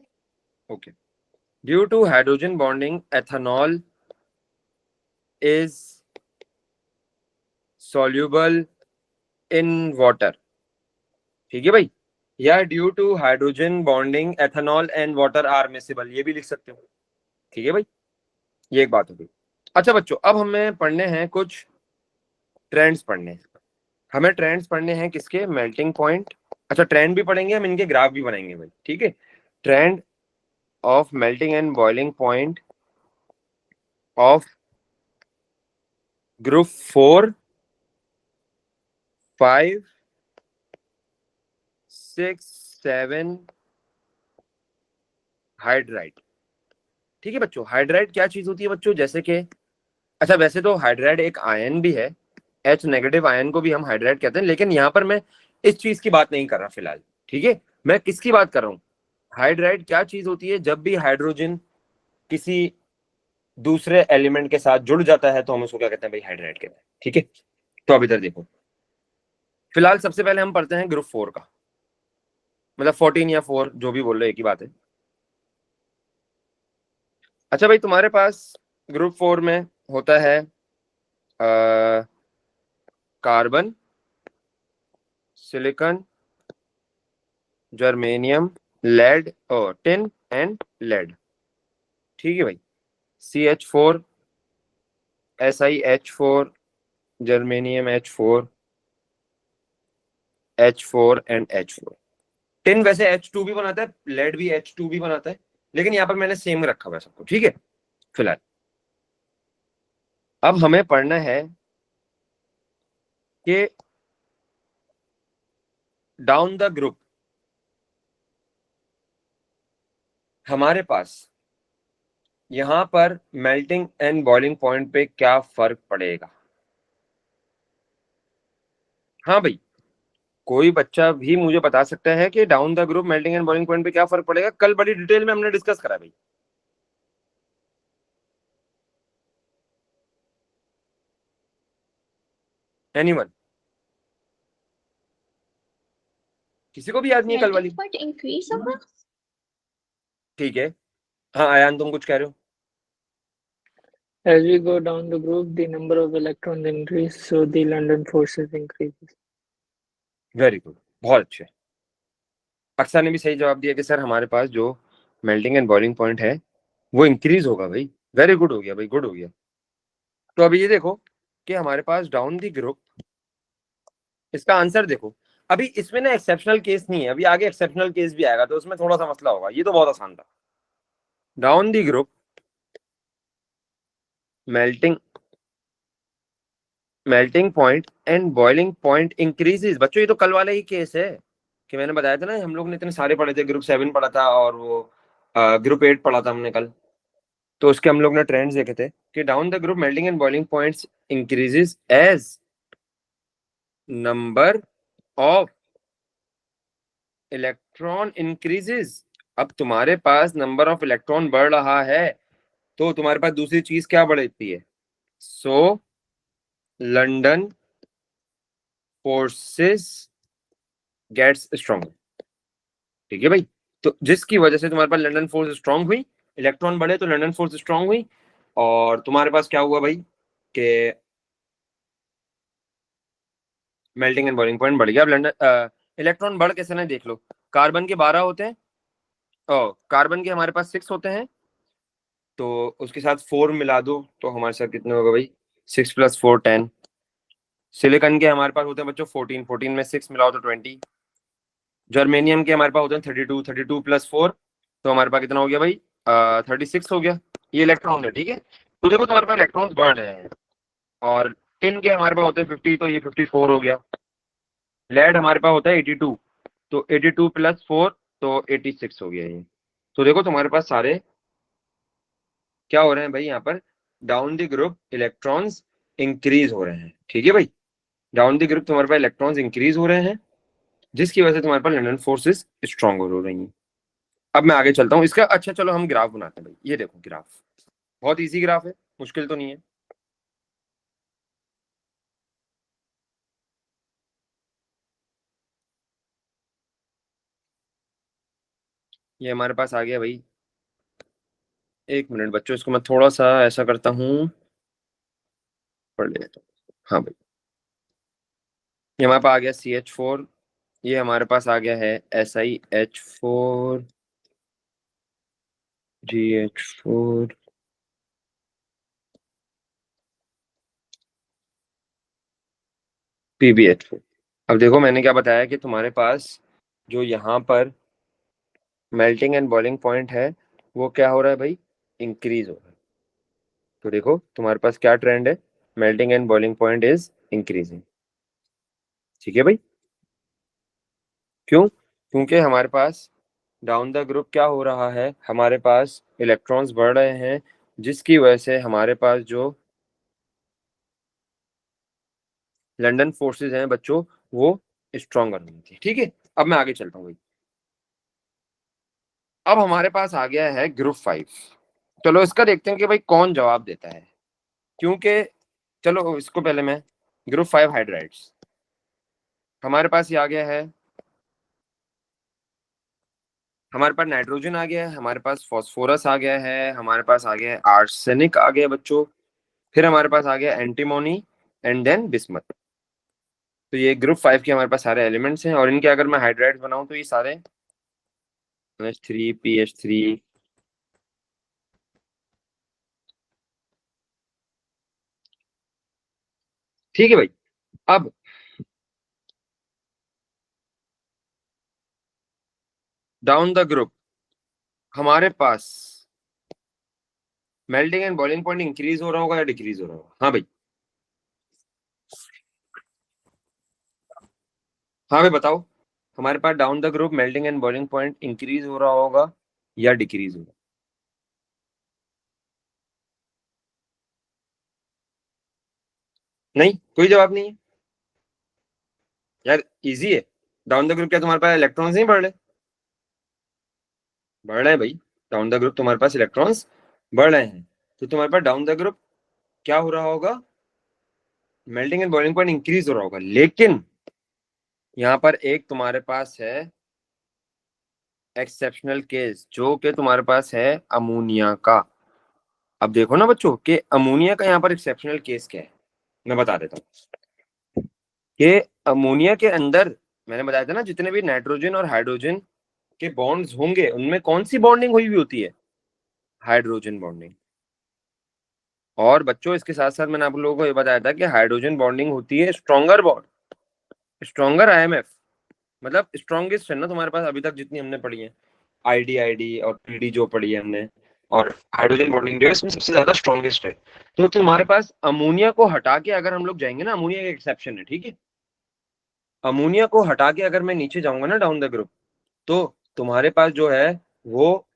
Okay. Due to hydrogen bonding ethanol is soluble in water। ठीक है भाई, या due to hydrogen bonding ethanol and water are miscible, ये भी लिख सकते हो। ठीक है भाई, ये एक बात हो गई। अच्छा बच्चों, अब हमें पढ़ने हैं कुछ ट्रेंड्स पढ़ने हैं। हमें ट्रेंड्स पढ़ने हैं किसके? Melting point. अच्छा, ट्रेंड भी पढ़ेंगे हम, इनके ग्राफ भी बनाएंगे भाई। ठीक है, trend of melting and boiling point of group 4, 5, 6, 7 hydride. ठीक है बच्चों, हाइड्राइड क्या चीज होती है बच्चों? जैसे कि, अच्छा वैसे तो हाइड्राइड एक आयन भी है, H नेगेटिव आयन को भी हम हाइड्राइड कहते हैं, लेकिन यहाँ पर मैं इस चीज की बात नहीं कर रहा फिलहाल। ठीक है, मैं किसकी बात कर रहा हूँ? हाइड्राइड क्या चीज होती है? जब भी हाइड्रोजन किसी दूसरे एलिमेंट के साथ जुड़ जाता है तो हम उसको क्या कहते हैं भाई? हाइड्राइड कहते हैं। ठीक है, तो अब इधर देखो, फिलहाल सबसे पहले हम पढ़ते हैं ग्रुप 4 का, मतलब 14 या 4 जो भी बोल रहे, एक ही बात है। अच्छा भाई, तुम्हारे पास ग्रुप 4 में होता है कार्बन, सिलिकॉन, जर्मेनियम, लेड और टिन एंड लेड। ठीक है भाई, CH4, SiH4, germanium H4, H4 and H4। Tin वैसे H2 भी बनाता है, लेड भी H2 भी बनाता है, लेकिन यहाँ पर मैंने सेम रखा हुआ है सबको। ठीक है, फिलहाल अब हमें पढ़ना है कि डाउन द ग्रुप हमारे पास यहां पर मेल्टिंग एंड बॉइलिंग पॉइंट पे क्या फर्क पड़ेगा। हाँ भाई, कोई बच्चा भी मुझे बता सकता है कि down the group melting and boiling point पे क्या फर्क पड़ेगा? कल बड़ी डिटेल में हमने डिस्कस करा भाई। एनीवन? किसी को भी याद नहीं है कल वाली? मेल्टिंग पॉइंट इंक्रीज होगा। ठीक है, हाँ आयान तुम कुछ कह रहे हो? As we go down the group, the number of electrons increase, so the London forces increases. Very good, बहुत अच्छे। अक्सर ने भी सही जवाब दिया कि सर हमारे पास जो मेल्टिंग एंड बॉइलिंग पॉइंट है वो इंक्रीज होगा भाई। वेरी गुड हो गया भाई, गुड हो गया। तो अभी ये देखो कि हमारे पास डाउन दी ग्रुप, इसका आंसर देखो। अभी इसमें ना एक्सेप्शनल केस नहीं है, अभी आगे एक्सेप्शनल केस भी आएगा तो उसमें थोड़ा सा मसला होगा, ये तो बहुत आसान था। Down the group melting melting point and boiling point increases. बच्चों ये तो कल वाला ही केस है कि मैंने बताया था ना, हम लोग ने इतने सारे पढ़े थे, ग्रुप 7 पढ़ा था और वो ग्रुप 8 पढ़ा था हमने कल। तो उसके हम लोग ने ट्रेंड्स देखे थे कि down the group melting and boiling points increases as number of electron increases. अब तुम्हारे पास नंबर ऑफ इलेक्ट्रॉन बढ़ रहा है तो तुम्हारे पास दूसरी चीज क्या बढ़ती है? सो लंदन फोर्सेस गेट्स स्ट्रॉन्गर। ठीक है भाई, तो जिसकी वजह से तुम्हारे पास लंदन फोर्स स्ट्रांग हुई, इलेक्ट्रॉन बढ़े तो लंदन फोर्स स्ट्रांग हुई, और तुम्हारे पास क्या हुआ भाई कि मेल्टिंग एंड बॉइलिंग पॉइंट बढ़ गया। अब लंदन इलेक्ट्रॉन बढ़ कैसे ना देख लो, कार्बन के 12 होते हैं और कार्बन के हमारे पास 6 होते हैं, तो उसके साथ 4 मिला दो तो हमारे साथ कितना होगा भाई, 6 + 4 10। सिलिकॉन के हमारे पास होते हैं बच्चों 14, 14 में 6 मिलाओ तो 20। जर्मेनियम के हमारे पास होते हैं 32, 32 + 4 तो हमारे पास कितना हो गया भाई, 36 हो गया। ये इलेक्ट्रॉन है, ठीक है। तो देखो तुम्हारे पास इलेक्ट्रॉन्स बढ़ रहे हैं। और टिन के हमारे पास होते हैं 50 तो ये 54 हो गया। लेड हमारे पास होता है 82 तो 82 + 4 तो 86 हो गया ये। तो देखो तुम्हारे पास सारे क्या हो रहे हैं भाई, यहाँ पर down the group electrons increase हो रहे हैं, ठीक है भाई। डाउन द ग्रुप तुम्हारे पास इलेक्ट्रॉन्स इंक्रीज हो रहे हैं, जिसकी वजह से तुम्हारे पास लंडन फोर्सेस स्ट्रांग हो रही हैं। अब मैं आगे चलता हूँ इसका। अच्छा चलो हम ग्राफ बनाते हैं भाई। ये देखो ग्राफ, बहुत इजी ग्राफ है, मुश्किल तो नहीं है। ये हमारे पास आ गया भाई। एक मिनट बच्चों, इसको मैं थोड़ा सा ऐसा करता हूँ, पढ़ लेता हूँ। हाँ भाई, ये हमारे पास आ गया CH4, ये हमारे पास आ गया है SiH4 GH4 PbH4। अब देखो मैंने क्या बताया कि तुम्हारे पास जो यहाँ पर मेल्टिंग एंड बॉइलिंग पॉइंट है वो क्या हो रहा है भाई, इंक्रीज हो रहा है। तो देखो तुम्हारे पास क्या ट्रेंड है, melting and boiling point is increasing, ठीक है भाई। क्यों? क्योंकि हमारे पास डाउन द ग्रुप क्या हो रहा है, हमारे पास इलेक्ट्रॉन्स बढ़ रहे हैं, जिसकी वजह से हमारे पास जो लंदन फोर्सेस हैं बच्चों वो स्ट्रॉन्गर होनी थी, ठीक है। अब मैं आगे चलता हूँ भाई। अब हमारे पास आ गया है ग्रुप 5। चलो इसका देखते हैं कि भाई कौन जवाब देता है। क्योंकि चलो इसको पहले मैं, ग्रुप 5 हाइड्राइड्स हमारे पास ये आ गया है। हमारे पास नाइट्रोजन आ गया है, हमारे पास फास्फोरस आ गया है, हमारे पास आ गया है आर्सेनिक आ गया बच्चों, फिर हमारे पास आ गया एंटीमोनी एंड देन बिस्मथ। तो ये ग्रुप 5 के हमारे पास सारे एलिमेंट्स हैं, और इनके अगर मैं हाइड्राइड्स बनाऊं तो ये सारे NH3 PH3। ठीक है भाई। अब डाउन द ग्रुप हमारे पास melting and boiling point increase हो रहा होगा या डिक्रीज हो रहा होगा? हाँ भाई, हाँ भाई बताओ, हमारे पास down the group melting and boiling point increase हो रहा होगा या डिक्रीज होगा? नहीं, कोई जवाब नहीं है यार, इजी है। डाउन द ग्रुप क्या तुम्हारे पास इलेक्ट्रॉन्स नहीं बढ़ रहे? बढ़ रहे हैं भाई। डाउन द ग्रुप तुम्हारे पास इलेक्ट्रॉन्स बढ़ रहे हैं, तो तुम्हारे पास डाउन द ग्रुप क्या हो रहा होगा, melting and boiling point increase हो रहा होगा। लेकिन यहाँ पर एक तुम्हारे पास है एक्सेप्शनल केस, जो कि तुम्हारे पास है अमोनिया का। अब देखो ना बच्चों कि अमोनिया का यहाँ पर एक्सेप्शनल केस क्या है, मैं बता देता हूँ कि अमोनिया के अंदर मैंने बताया था ना, जितने भी नाइट्रोजन और हाइड्रोजन के बॉन्ड्स होंगे उनमें कौन सी बॉन्डिंग हुई हुई होती है, हाइड्रोजन बॉन्डिंग। और बच्चों इसके साथ साथ मैंने आप लोगों को ये बताया था कि हाइड्रोजन बॉन्डिंग होती है स्ट्रॉन्गर बॉन्ड, स्ट्रॉन्गर IMF, मतलब स्ट्रॉन्गेस्ट है ना तुम्हारे पास अभी तक जितनी हमने पढ़ी है, ID और PD जो पढ़ी है हमने। और हाइड्रोजन बॉन्डिंग जो है इसमें सबसे ज्यादा स्ट्रॉन्गेस्ट है। तो तुम्हारे पास अमोनिया को हटा के अगर हम लोग जाएंगे ना, अमोनिया एक एक्सेप्शन है, ठीक है। अमोनिया को हटा के अगर मैं नीचे जाऊंगा ना डाउन द ग्रुप, तो तुम्हारे पास जो है वो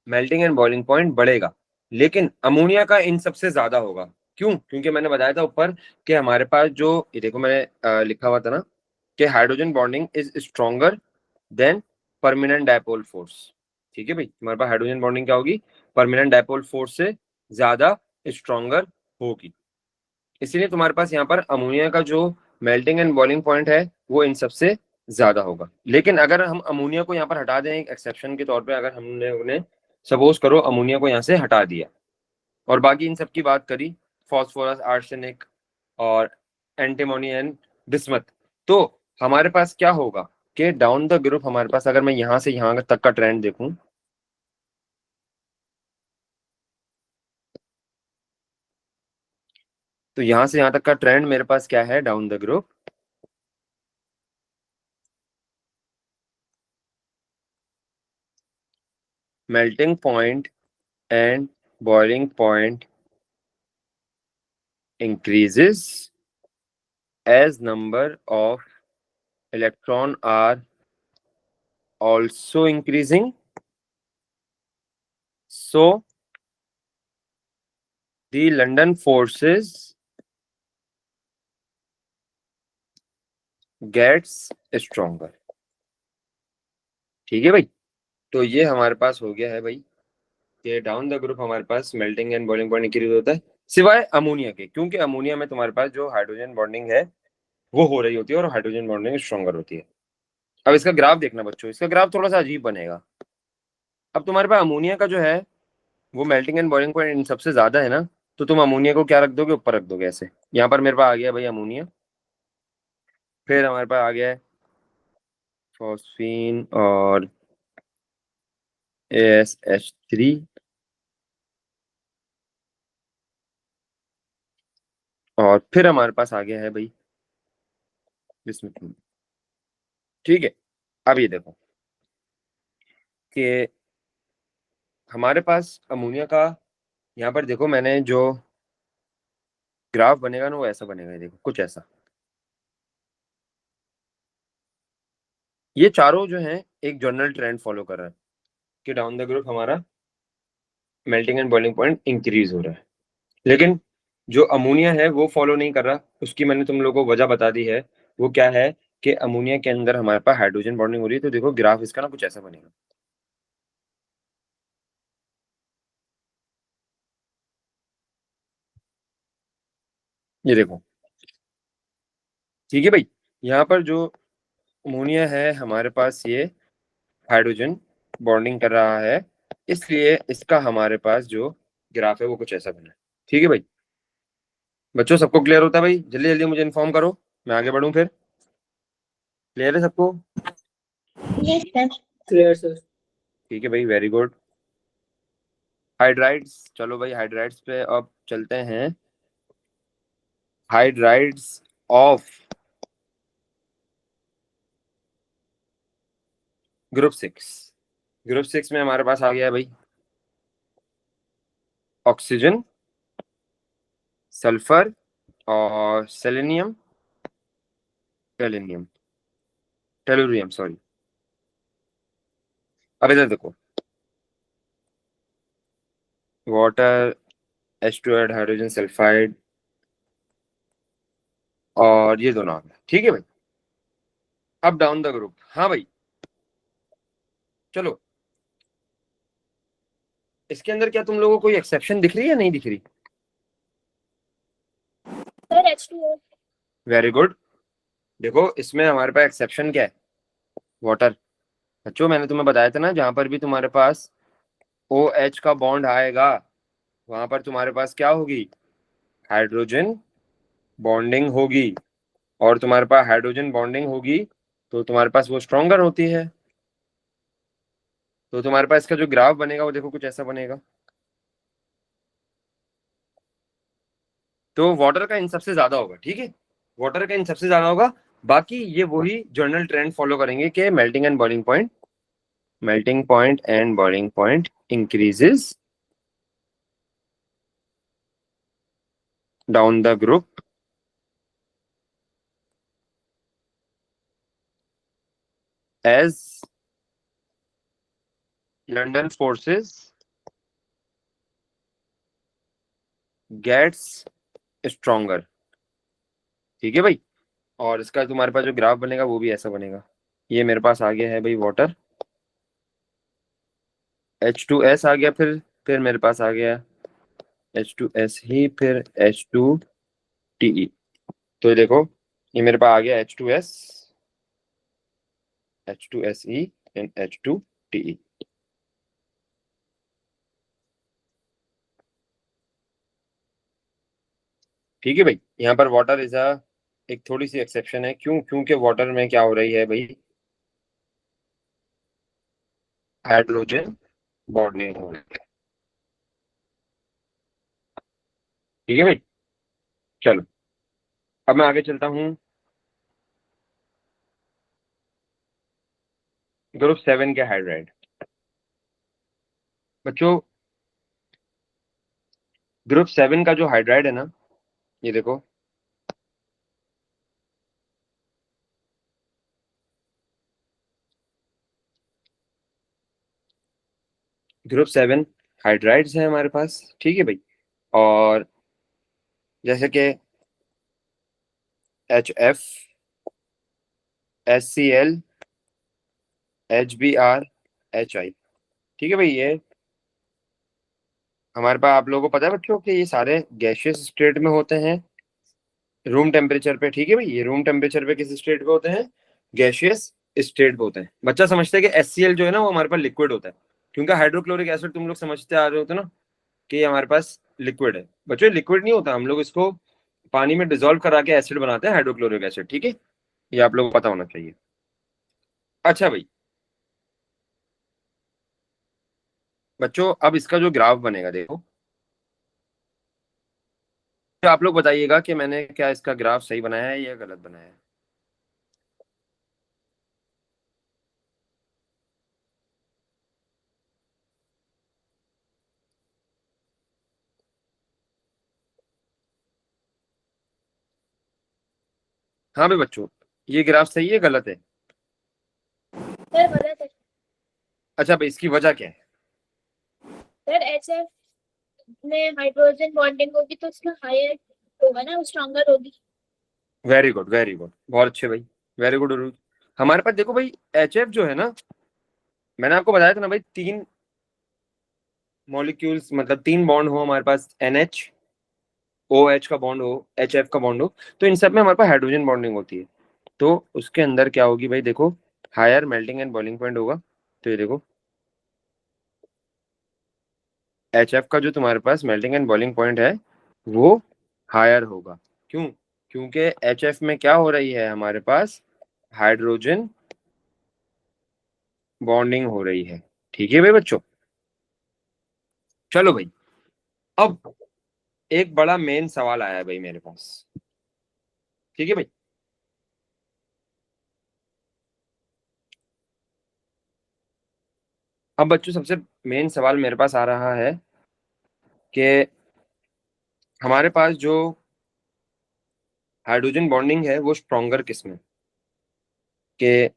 मेल्टिंग एंड बॉइलिंग पॉइंट बढ़ेगा, लेकिन अमोनिया का इन सबसे ज्यादा होगा। क्यों? क्योंकि मैंने बताया था ऊपर कि हमारे पास जो, ये देखो मैंने लिखा हुआ था ना कि hydrogen bonding is stronger than permanent dipole force. ठीक है भाई, तुम्हारे पास हाइड्रोजन बॉन्डिंग क्या होगी, परमानेंट डायपोल फोर्स से ज्यादा स्ट्रॉन्गर होगी। इसीलिए तुम्हारे पास यहाँ पर अमोनिया का जो मेल्टिंग एंड बॉइलिंग पॉइंट है वो इन सबसे ज्यादा होगा। लेकिन अगर हम अमोनिया को यहाँ पर हटा दें एक एक्सेप्शन के तौर पे, अगर हमने उन्हें सपोज करो अमोनिया को यहाँ से हटा दिया और बाकी इन सब की बात करी, फॉस्फोरस, आर्सेनिक और एंटीमोनी एंड बिस्मथ, तो हमारे पास क्या होगा कि डाउन द ग्रुप हमारे पास, अगर मैं यहाँ से यहाँ तक का ट्रेंड देखूं, तो यहां से यहां तक का ट्रेंड मेरे पास क्या है down the group, melting point and boiling point increases as number of electron are also increasing, so the London forces gets stronger। ठीक है भाई, तो ये हमारे पास हो गया है भाई कि डाउन द ग्रुप हमारे पास melting and boiling point increase होता है सिवाय अमोनिया के, क्योंकि अमोनिया में तुम्हारे पास जो हाइड्रोजन बॉन्डिंग है वो हो रही होती है और हाइड्रोजन बॉन्डिंग स्ट्रॉन्गर होती है। अब इसका ग्राफ देखना बच्चों, इसका ग्राफ थोड़ा सा अजीब बनेगा। अब तुम्हारे पास अमोनिया का जो है वो melting and boiling point in सबसे ज्यादा है ना, तो तुम अमोनिया को क्या रख दोगे, ऊपर रख दोगे ऐसे। यहाँ पर मेरे पास आ गया भाई अमोनिया, फिर हमारे पास आ गया है फॉस्फीन और AsH3, और फिर हमारे पास आ गया है भाई बिस्मिल। ठीक है, अब ये देखो कि हमारे पास अमोनिया का यहाँ पर देखो, मैंने जो ग्राफ बनेगा ना वो ऐसा बनेगा, ये देखो कुछ ऐसा। ये चारों जो हैं एक जनरल ट्रेंड फॉलो कर रहा है कि डाउन द ग्रुप हमारा melting and boiling point increase हो रहा है, लेकिन जो अमोनिया है वो फॉलो नहीं कर रहा। उसकी मैंने तुम लोगों को वजह बता दी है, वो क्या है कि अमोनिया के अंदर हमारे पास हाइड्रोजन बॉन्डिंग हो रही है। तो देखो ग्राफ इसका ना कुछ ऐसा बनेगा, ये देखो। ठीक है भाई, यहाँ पर जो अमोनिया है हमारे पास ये हाइड्रोजन बॉन्डिंग कर रहा है, इसलिए इसका हमारे पास जो ग्राफ है वो कुछ ऐसा बना है। ठीक है भाई, बच्चों सबको क्लियर होता है भाई? जल्दी जल्दी मुझे इन्फॉर्म करो, मैं आगे बढ़ूं फिर। क्लियर है सबको? Yes, sir. Clear sir. ठीक है भाई, वेरी गुड। हाइड्राइड्स, चलो भाई हाइड्राइड्स पे अब चलते हैं। हाइड्राइड्स ऑफ ग्रुप 6, ग्रुप 6 में हमारे पास आ गया है भाई ऑक्सीजन, सल्फर और सेलेनियम, टेलेनियम, टेलुरियम सॉरी। अब इधर देखो, वाटर, H2 हाइड्रोजन सल्फाइड, और ये दोनों आ गए। ठीक है भाई, अब डाउन द ग्रुप, हाँ भाई चलो, इसके अंदर क्या तुम लोगों को कोई एक्सेप्शन दिख रही है या नहीं दिख रही? Sir, H2O. Very good. देखो इसमें हमारे पास एक्सेप्शन क्या है, वाटर। बच्चों मैंने तुम्हें बताया था ना, जहां पर भी तुम्हारे पास OH का बॉन्ड आएगा वहां पर तुम्हारे पास क्या होगी, हाइड्रोजन बॉन्डिंग होगी, और तुम्हारे पास हाइड्रोजन बॉन्डिंग होगी तो तुम्हारे पास वो स्ट्रॉन्गर होती है। तो तुम्हारे पास इसका जो ग्राफ बनेगा वो देखो कुछ ऐसा बनेगा। तो वाटर का इन सबसे ज्यादा होगा, ठीक है, वाटर का इन सबसे ज्यादा होगा। बाकी ये वही जर्नल ट्रेंड फॉलो करेंगे कि melting and boiling point, melting point and boiling point increases down the group as London forces gets stronger. ठीक है भाई, और इसका तुम्हारे पास जो ग्राफ बनेगा वो भी ऐसा बनेगा। ये मेरे पास आ गया है भाई वाटर, H2S आ गया, फिर मेरे पास आ गया H2S ही, फिर H2TE। तो ये देखो, ये मेरे पास आ गया H2S, H2SE एंड H2TE। ठीक है भाई, यहाँ पर वाटर इज अ एक थोड़ी सी एक्सेप्शन है, क्यों? क्योंकि वाटर में क्या हो रही है भाई, हाइड्रोजन बॉन्डिंग हो रही है। ठीक है भाई, चलो अब मैं आगे चलता हूँ ग्रुप 7 के हाइड्राइड। बच्चों ग्रुप 7 का जो हाइड्राइड है ना, ये देखो, ग्रुप 7 हाइड्राइड्स है हमारे पास, ठीक है भाई। और जैसे कि HF, HCl, HBr, HI, ठीक है भाई। ये हमारे पास, आप लोगों को पता है बच्चों कि ये सारे गैशियस स्टेट में होते हैं रूम टेम्परेचर पे, ठीक है भाई। ये रूम टेम्परेचर पे किस स्टेट पे होते हैं? गैशियस स्टेट पे होते हैं। बच्चा समझते है कि HCl जो है ना वो हमारे पास लिक्विड होता है, क्योंकि हाइड्रोक्लोरिक एसिड तुम लोग समझते आ रहे होते ना कि ये हमारे पास लिक्विड है। बच्चों लिक्विड नहीं होता, हम लोग इसको पानी में डिजोल्व करा के एसिड बनाते हैं, हाइड्रोक्लोरिक एसिड, ठीक है। ये आप लोगों को पता होना चाहिए। अच्छा भाई बच्चों, अब इसका जो ग्राफ बनेगा देखो, तो आप लोग बताइएगा कि मैंने क्या इसका ग्राफ सही बनाया है या गलत बनाया है। हाँ भाई बच्चों, ये ग्राफ सही है गलत है? सर गलत है। अच्छा भाई, इसकी वजह क्या है? सर HF में हाइड्रोजन बॉन्डिंग होगी तो उसका हायर होगा ना, स्ट्रॉन्गर होगी। वेरी गुड, वेरी गुड, बहुत अच्छे भाई, वेरी गुड। हमारे पास देखो भाई, HF जो है ना, मैंने आपको बताया था ना भाई, 3 मॉलिक्यूल्स, मतलब 3 बॉन्ड हो हमारे पास, NH, OH का बॉन्ड हो, HF का बॉन्ड हो, तो इन सब में हमारे पास हाइड्रोजन बॉन्डिंग होती है। तो उसके अंदर क्या होगी भाई, देखो, higher melting and boiling point होगा। तो ये देखो, HF का जो तुम्हारे पास मेल्टिंग एंड बॉइलिंग पॉइंट है वो हायर होगा। क्यों? क्योंकि HF में क्या हो रही है हमारे पास, हाइड्रोजन बॉन्डिंग हो रही है, ठीक है भाई बच्चों। चलो भाई, अब एक बड़ा मेन सवाल आया है भाई मेरे पास, ठीक है भाई। अब बच्चों सबसे मेन सवाल मेरे पास आ रहा है कि हमारे पास जो हाइड्रोजन बॉन्डिंग है वो स्ट्रॉन्गर किस में? कि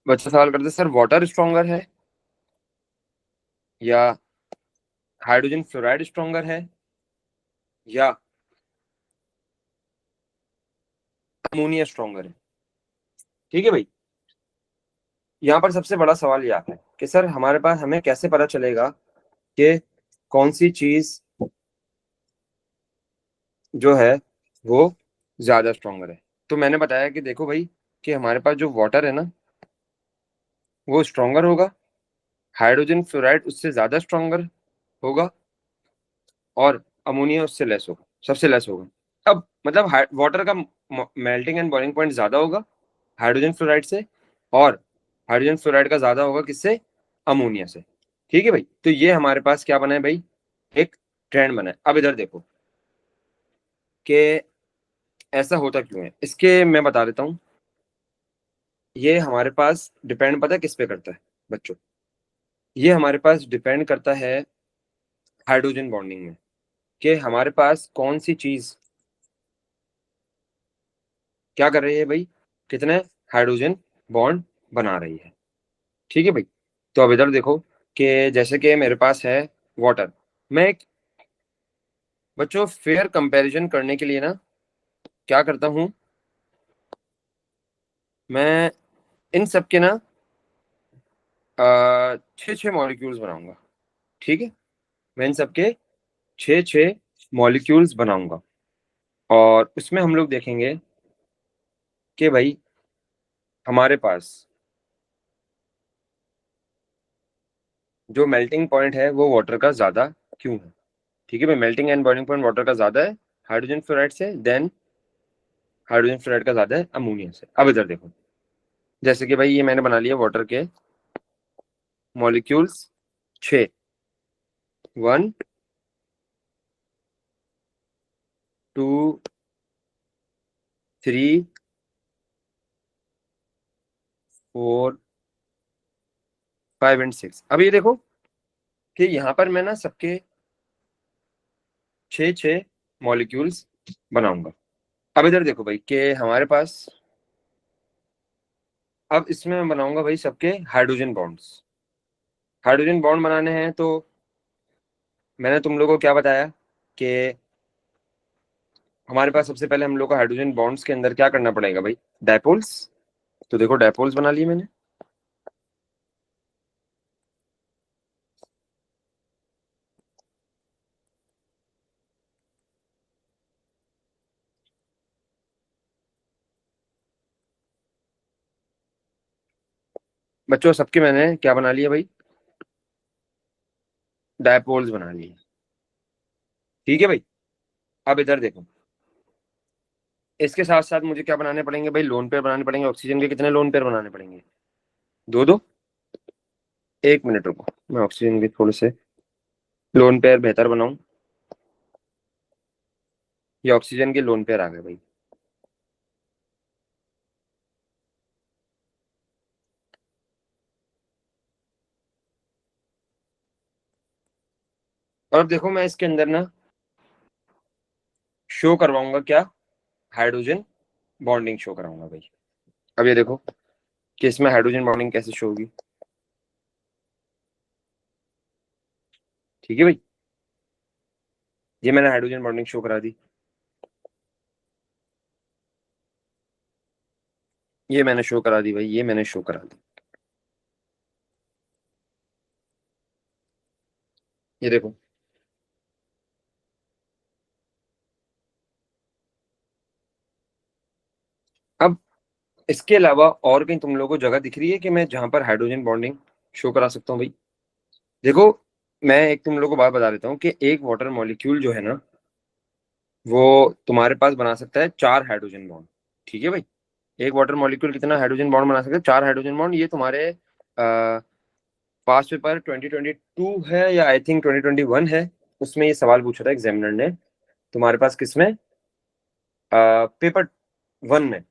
बच्चा सवाल करते सर, वाटर स्ट्रॉन्गर है, या हाइड्रोजन फ्लोराइड स्ट्रॉन्गर है, या अमोनिया स्ट्रॉन्गर है, ठीक है भाई। यहाँ पर सबसे बड़ा सवाल ये आता है कि सर हमारे पास, हमें कैसे पता चलेगा कि कौन सी चीज जो है वो ज्यादा स्ट्रॉन्गर है? तो मैंने बताया कि देखो भाई, कि हमारे पास जो वाटर है ना वो स्ट्रॉन्गर होगा, हाइड्रोजन फ्लोराइड उससे ज्यादा स्ट्रॉन्गर होगा, और अमोनिया उससे लेस होगा, सबसे लेस होगा। अब मतलब वाटर का मेल्टिंग एंड बॉइलिंग पॉइंट ज्यादा होगा हाइड्रोजन फ्लोराइड से, और हाइड्रोजन फ्लोराइड का ज्यादा होगा किससे? अमोनिया से, ठीक है भाई। तो ये हमारे पास क्या बना है भाई, एक ट्रेंड बना है। अब इधर देखो कि ऐसा होता क्यों है, इसके मैं बता देता हूँ। ये हमारे पास डिपेंड पता है किस पे करता है बच्चों? ये हमारे पास डिपेंड करता है हाइड्रोजन बॉन्डिंग में, कि हमारे पास कौन सी चीज क्या कर रही है भाई, कितने हाइड्रोजन बॉन्ड बना रही है, ठीक है भाई। तो अब इधर देखो कि जैसे कि मेरे पास है वाटर, मैं एक, बच्चों फेयर कंपैरिजन करने के लिए ना क्या करता हूँ, मैं इन सब के ना 6 6 मॉलिक्यूल्स बनाऊंगा, ठीक है। मैं इन सब के 6 6 मॉलिक्यूल्स बनाऊंगा, और उसमें हम लोग देखेंगे कि भाई हमारे पास जो मेल्टिंग पॉइंट है वो वाटर का ज्यादा क्यों है, ठीक है भाई। Melting and boiling point water का ज्यादा है हाइड्रोजन फ्लोराइड से, देन हाइड्रोजन फ्लोराइड का ज्यादा है अमोनिया से। अब इधर देखो, जैसे कि भाई ये मैंने बना लिया वाटर के मॉलिक्यूल्स 6, 1 3 4 5 एंड 6। अब ये देखो कि यहाँ पर मैं ना सबके 6 मॉलिक्यूल्स बनाऊंगा। अब इधर देखो भाई कि हमारे पास, अब इसमें मैं बनाऊंगा भाई सबके हाइड्रोजन बॉन्ड्स। हाइड्रोजन बॉन्ड बनाने हैं तो मैंने तुम लोगों को क्या बताया कि हमारे पास सबसे पहले हम लोग को हाइड्रोजन बॉन्ड्स के अंदर क्या करना पड़ेगा भाई, डायपोल्स। तो देखो डायपोल्स बना लिए मैंने। बच्चों सबके मैंने क्या बना लिया भाई, डायपोल्स बना लिए। ठीक है भाई। अब इधर देखो, इसके साथ साथ मुझे क्या बनाने पड़ेंगे भाई, लोन पेयर बनाने पड़ेंगे। ऑक्सीजन के कितने लोन पेयर बनाने पड़ेंगे, दो दो। एक मिनट रुको, मैं ऑक्सीजन के थोड़े से लोन पेयर बेहतर बनाऊं। ये ऑक्सीजन के लोन पेयर आ गए भाई। और अब देखो मैं इसके अंदर ना शो करवाऊंगा क्या, हाइड्रोजन बॉन्डिंग शो कराऊंगा भाई। अब ये देखो कि इसमें हाइड्रोजन बॉन्डिंग कैसे शो होगी। ठीक है भाई, ये मैंने हाइड्रोजन बॉन्डिंग शो करा दी। ये मैंने शो करा दी भाई, ये मैंने शो करा दी। ये देखो, अब इसके अलावा और कहीं तुम लोगों को जगह दिख रही है कि मैं जहां पर हाइड्रोजन बॉन्डिंग शो करा सकता हूँ भाई। देखो मैं एक तुम लोगों को बात बता देता हूँ कि एक वाटर मॉलिक्यूल जो है ना, वो तुम्हारे पास बना सकता है 4 हाइड्रोजन बॉन्ड। ठीक है भाई, एक वाटर मॉलिक्यूल कितना हाइड्रोजन बॉन्ड बना सकता है, 4 हाइड्रोजन बॉन्ड। ये तुम्हारे पास्ट पेपर 2022 है या आई थिंक 2021 है, उसमें ये सवाल पूछा था एग्जामिनर ने तुम्हारे पास किसमें, पेपर 1 में,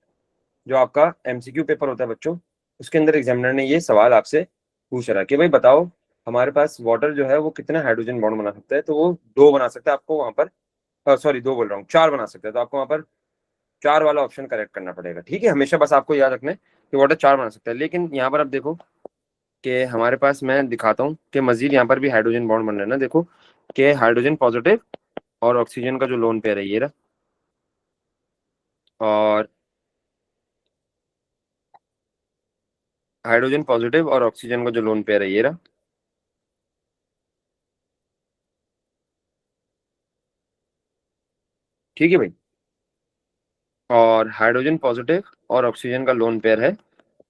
जो आपका एमसीक्यू पेपर होता है बच्चों, उसके अंदर एग्जामिनर ने ये सवाल आपसे पूछ रहा है कि भाई बताओ हमारे पास वाटर जो है वो कितना हाइड्रोजन बॉन्ड बना सकता है। तो वो दो बना सकता है, आपको वहां पर, सॉरी दो बोल रहा हूँ, 4 बना सकता है। तो आपको वहां पर 4 वाला ऑप्शन करेक्ट करना पड़ेगा। ठीक है, हमेशा बस आपको याद रखना है कि वाटर 4 बना सकता है। लेकिन यहाँ पर आप देखो कि हमारे पास, मैं दिखाता हूँ कि मजीद यहाँ पर भी हाइड्रोजन बॉन्ड बन रहे हैं ना। देखो कि हाइड्रोजन पॉजिटिव और ऑक्सीजन का जो लोन पेयर है ये रहा, और हाइड्रोजन पॉजिटिव और ऑक्सीजन का जो लोन पेयर है ये रहा। ठीक है भाई, और हाइड्रोजन पॉजिटिव और ऑक्सीजन का लोन पेयर है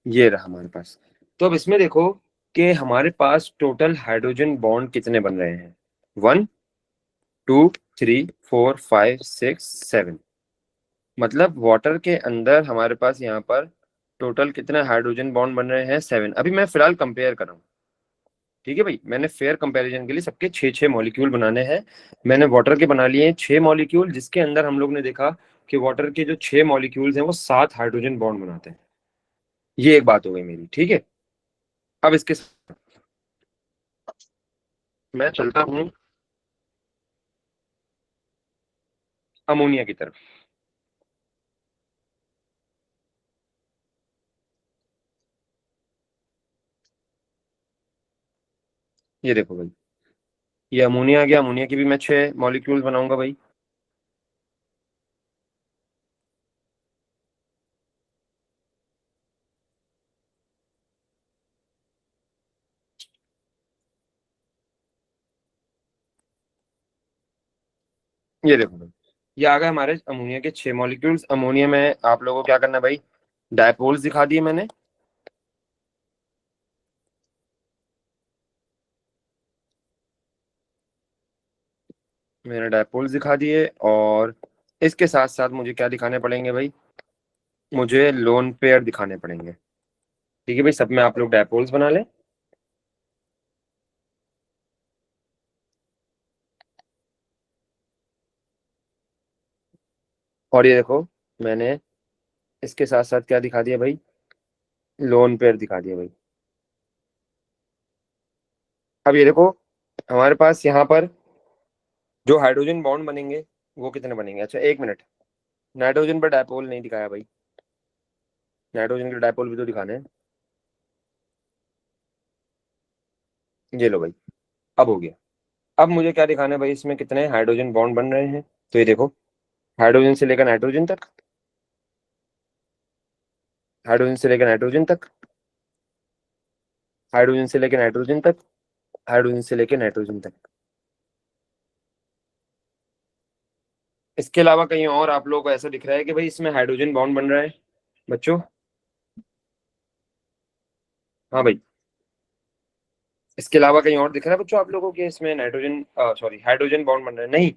ये रहा हमारे पास। तो अब इसमें देखो कि हमारे पास टोटल हाइड्रोजन बॉन्ड कितने बन रहे हैं, 1 2 3 4 5 6 7। मतलब वाटर के अंदर हमारे पास यहाँ पर टोटल कितने हाइड्रोजन बॉन्ड बन रहे हैं, 7। अभी मैं फिलहाल कंपेयर कर रहा हूँ। ठीक है भाई, मैंने फेयर कंपैरिजन के लिए सबके 6 मॉलिक्यूल बनाने हैं। मैंने वाटर के बना लिए हैं 6 मॉलिक्यूल, जिसके अंदर हम लोग ने देखा कि वाटर के जो 6 मॉलिक्यूल्स हैं वो 7 हाइड्रोजन बॉन्ड बनाते हैं। ये एक बात हो गई मेरी। ठीक है, अब इसके साथ मैं चलता हूँ अमोनिया की तरफ। ये देखो भाई, ये अमोनिया आ गया। अमोनिया की भी मैं 6 मॉलिक्यूल बनाऊंगा भाई। ये देखो भाई, ये आ गए हमारे अमोनिया के 6 मॉलिक्यूल्स। अमोनिया में आप लोगों को क्या करना है भाई, डायपोल्स दिखा दिए मैंने। मैंने डायपोल्स दिखा दिए, और इसके साथ साथ मुझे क्या दिखाने पड़ेंगे भाई, मुझे लोन पेयर दिखाने पड़ेंगे। ठीक है भाई, सब में आप लोग डायपोल्स बना लें। और ये देखो मैंने इसके साथ साथ क्या दिखा दिया भाई, लोन पेयर दिखा दिया भाई। अब ये देखो हमारे पास यहाँ पर जो हाइड्रोजन बॉन्ड बनेंगे वो कितने बनेंगे। अच्छा एक मिनट, नाइट्रोजन पर डायपोल नहीं दिखाया भाई, नाइट्रोजन के डायपोल भी तो दिखाने हैं। ये लो भाई, अब हो गया। अब मुझे क्या दिखाना है भाई, इसमें कितने हाइड्रोजन बॉन्ड बन रहे हैं। तो ये देखो हाइड्रोजन से लेकर नाइट्रोजन तक, हाइड्रोजन से लेकर नाइट्रोजन तक, हाइड्रोजन से लेकर नाइट्रोजन तक, हाइड्रोजन से लेकर नाइट्रोजन तक। इसके अलावा कहीं और आप लोगों को ऐसा दिख रहा है कि भाई इसमें हाइड्रोजन बॉन्ड बन रहा है बच्चों? हाँ भाई, इसके अलावा कहीं और दिख रहा है बच्चों आप लोगों को कि इसमें नाइट्रोजन सॉरी हाइड्रोजन बॉन्ड बन रहा है? नहीं,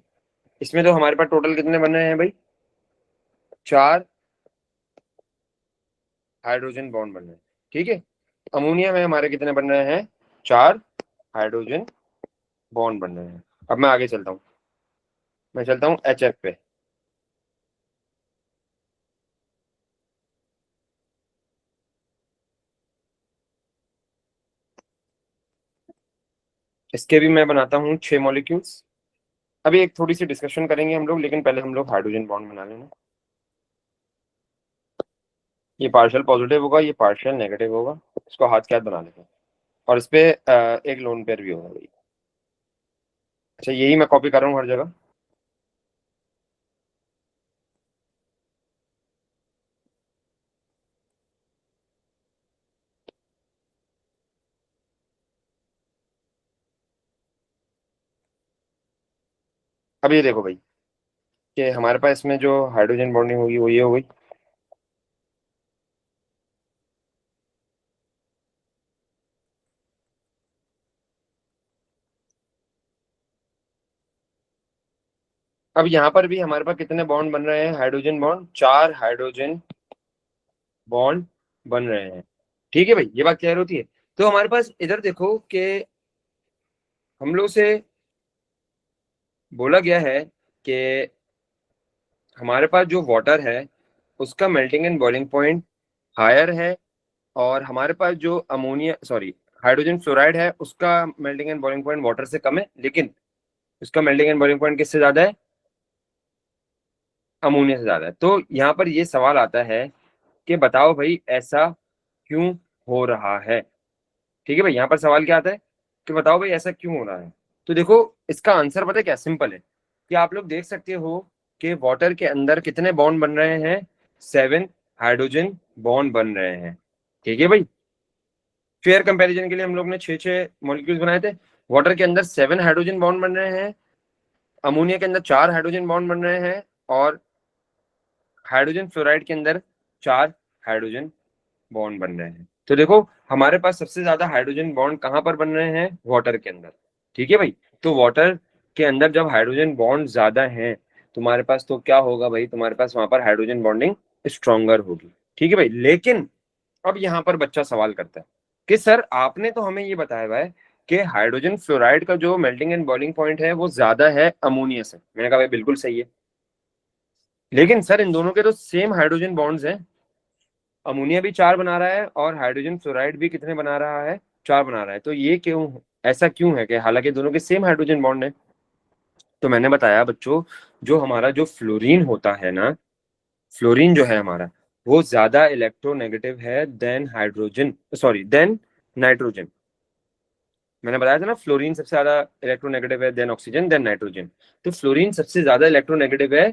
इसमें तो हमारे पास टोटल कितने बन रहे हैं भाई, 4 हाइड्रोजन बॉन्ड बन रहे हैं। ठीक है, अमोनिया में हमारे कितने बन रहे हैं, 4 हाइड्रोजन बॉन्ड बन रहे हैं। अब मैं आगे चलता हूँ, मैं चलता हूँ HF पे। इसके भी मैं बनाता हूँ 6 मॉलिक्यूल्स। अभी एक थोड़ी सी डिस्कशन करेंगे हम लोग, लेकिन पहले हम लोग हाइड्रोजन बॉन्ड बना लेना। ये पार्शियल पॉजिटिव होगा, ये पार्शियल नेगेटिव होगा, इसको हाथ के हाथ बना लेते हैं। और इस पे एक लोन पेयर भी होगा भाई। अच्छा यही मैं कॉपी कर रहा हूँ हर जगह। अब ये देखो भाई कि हमारे पास इसमें जो हाइड्रोजन बॉन्डिंग होगी वो ये हो गई। अब यहाँ पर भी हमारे पास कितने बॉन्ड बन रहे हैं, हाइड्रोजन बॉन्ड, 4 हाइड्रोजन बॉन्ड बन रहे हैं। ठीक है भाई, ये बात क्लियर होती है। तो हमारे पास इधर देखो कि हम लोग से बोला गया है कि हमारे पास जो वाटर है उसका melting and boiling point higher है, और हमारे पास जो अमोनिया सॉरी हाइड्रोजन फ्लोराइड है उसका melting and boiling point water से कम है, लेकिन उसका मेल्टिंग एंड बॉइलिंग पॉइंट किससे ज्यादा है, अमोनिया से ज्यादा है। तो यहाँ पर ये सवाल आता है कि बताओ भाई ऐसा क्यों हो रहा है। ठीक है भाई, यहाँ पर सवाल क्या आता है कि बताओ भाई ऐसा क्यों हो रहा है। तो देखो इसका आंसर पता है क्या, सिंपल है कि आप लोग देख सकते हो कि वाटर के अंदर कितने बॉन्ड बन रहे हैं, 7 हाइड्रोजन बॉन्ड बन रहे हैं। ठीक है भाई, फेयर कंपैरिजन के लिए हम लोग ने 6 मॉलिक्यूल्स बनाए थे। वाटर के अंदर 7 हाइड्रोजन बॉन्ड बन रहे हैं, अमोनिया के अंदर 4 हाइड्रोजन बॉन्ड बन रहे हैं, और हाइड्रोजन फ्लोराइड के अंदर 4 हाइड्रोजन बॉन्ड बन रहे हैं। तो देखो हमारे पास सबसे ज्यादा हाइड्रोजन बॉन्ड कहाँ पर बन रहे हैं, वाटर के अंदर। ठीक है भाई, तो वाटर के अंदर जब हाइड्रोजन बॉन्ड ज्यादा हैं तुम्हारे पास, तो क्या होगा भाई, तुम्हारे पास वहां पर हाइड्रोजन बॉन्डिंग स्ट्रॉन्गर होगी। ठीक है भाई, लेकिन अब यहाँ पर बच्चा सवाल करता है कि सर आपने तो हमें ये बताया हुआ है कि हाइड्रोजन फ्लोराइड का जो मेल्टिंग एंड बॉइलिंग पॉइंट है वो ज्यादा है अमोनिया से। मैंने कहा भाई बिल्कुल सही है, लेकिन सर इन दोनों के तो सेम हाइड्रोजन बॉन्ड्स हैं, अमोनिया भी 4 बना रहा है और हाइड्रोजन फ्लोराइड भी कितने बना रहा है, 4 बना रहा है। तो ये क्यों, ऐसा क्यों है कि हालांकि दोनों के सेम हाइड्रोजन बॉन्ड है। तो मैंने बताया बच्चों, जो हमारा जो फ्लोरीन होता है ना, फ्लोरीन जो है हमारा वो ज्यादा इलेक्ट्रोनेगेटिव है than hydrogen sorry than nitrogen. मैंने बताया था ना फ्लोरीन सबसे ज्यादा इलेक्ट्रोनेगेटिव है देन ऑक्सीजन देन नाइट्रोजन। तो फ्लोरीन सबसे ज्यादा इलेक्ट्रोनेगेटिव है,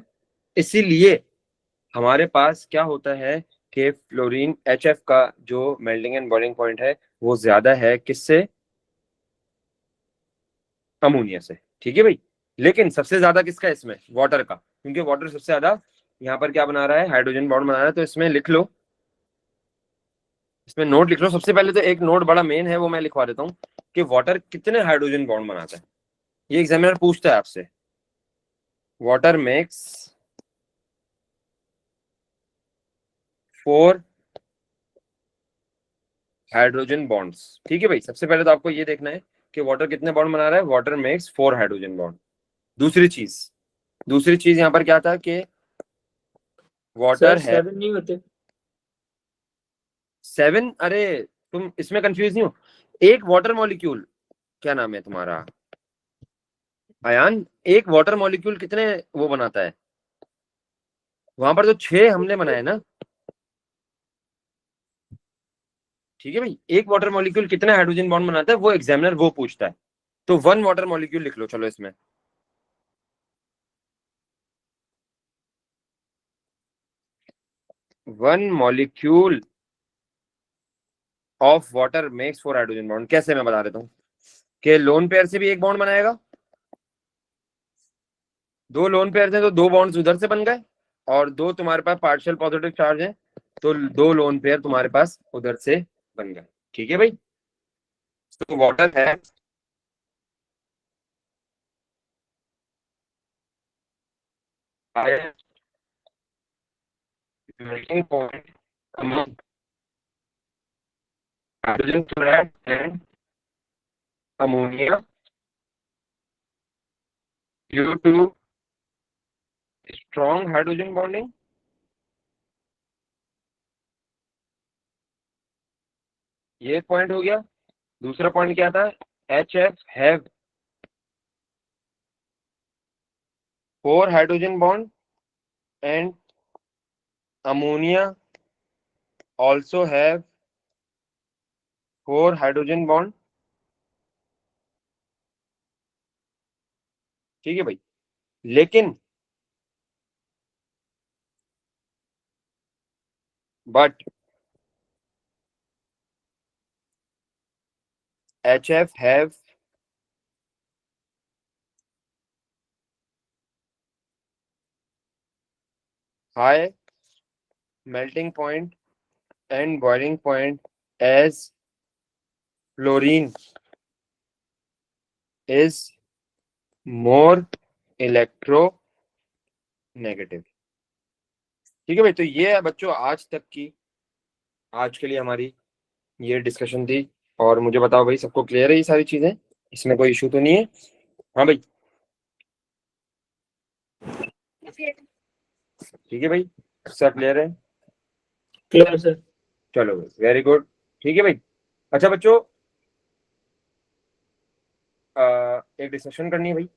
इसीलिए हमारे पास क्या होता है कि फ्लोरीन HF का जो मेल्टिंग एंड बॉइलिंग पॉइंट है वो ज्यादा है किससे, अमोनिया से। ठीक है भाई, लेकिन सबसे ज्यादा किसका है इसमें, वाटर का, क्योंकि वाटर सबसे ज्यादा यहाँ पर क्या बना रहा है, हाइड्रोजन बॉन्ड बना रहा है। तो इसमें लिख लो, इसमें नोट लिख लो। सबसे पहले तो एक नोट बड़ा मेन है वो मैं लिखवा देता हूँ कि वाटर कितने हाइड्रोजन बॉन्ड बनाता है। ये एग्जामिनर पूछता है आपसे, वाटर मेक्स 4 हाइड्रोजन बॉन्ड्स। ठीक है भाई, सबसे पहले तो आपको ये देखना है कि वाटर कितने बॉन्ड बना रहा है, वाटर मेक्स 4 हाइड्रोजन बॉन्ड। दूसरी चीज यहाँ पर क्या था कि सर वाटर है, 7 नहीं होते? 7, अरे तुम इसमें कंफ्यूज नहीं हो। एक वाटर मॉलिक्यूल, क्या नाम है तुम्हारा अयान, एक वाटर मॉलिक्यूल कितने वो बनाता है? वहां पर तो 6 हमने बनाए ना। ठीक है भाई, एक वाटर मॉलिक्यूल कितना हाइड्रोजन बॉन्ड बनाता है वो एग्जामिनर वो पूछता है। तो 1 वाटर मॉलिक्यूल लिख लो चलो इसमें। One molecule of water makes 4 hydrogen bond. कैसे, मैं बता देता हूँ कि लोन पेयर से भी एक बॉन्ड बनाएगा, 2 लोन पेयर हैं तो 2 बॉन्ड्स उधर से बन गए, और 2 तुम्हारे पास पार्शियल पॉजिटिव चार्ज है तो 2 लोन पेयर तुम्हारे पास उधर से बन गए। ठीक है भाई, तो वाटर है melting point among hydrogen fluoride and ammonia due to strong hydrogen bonding। ये एक पॉइंट हो गया। दूसरा पॉइंट क्या था? HF have 4 hydrogen bond and ammonia also have 4 hydrogen bond। ठीक है भाई, लेकिन but HF have high melting point and boiling point as fluorine is more electronegative। ठीक है भाई, तो ये है बच्चों आज तक की, आज के लिए हमारी ये डिस्कशन थी। और मुझे बताओ भाई, सबको क्लियर है ये सारी चीजें? इसमें कोई इशू तो नहीं है? हाँ भाई, ठीक है भाई, सब क्लियर है? Clear sir. चलो वेरी गुड। ठीक है भाई, अच्छा बच्चों, एक डिस्कशन करनी है भाई।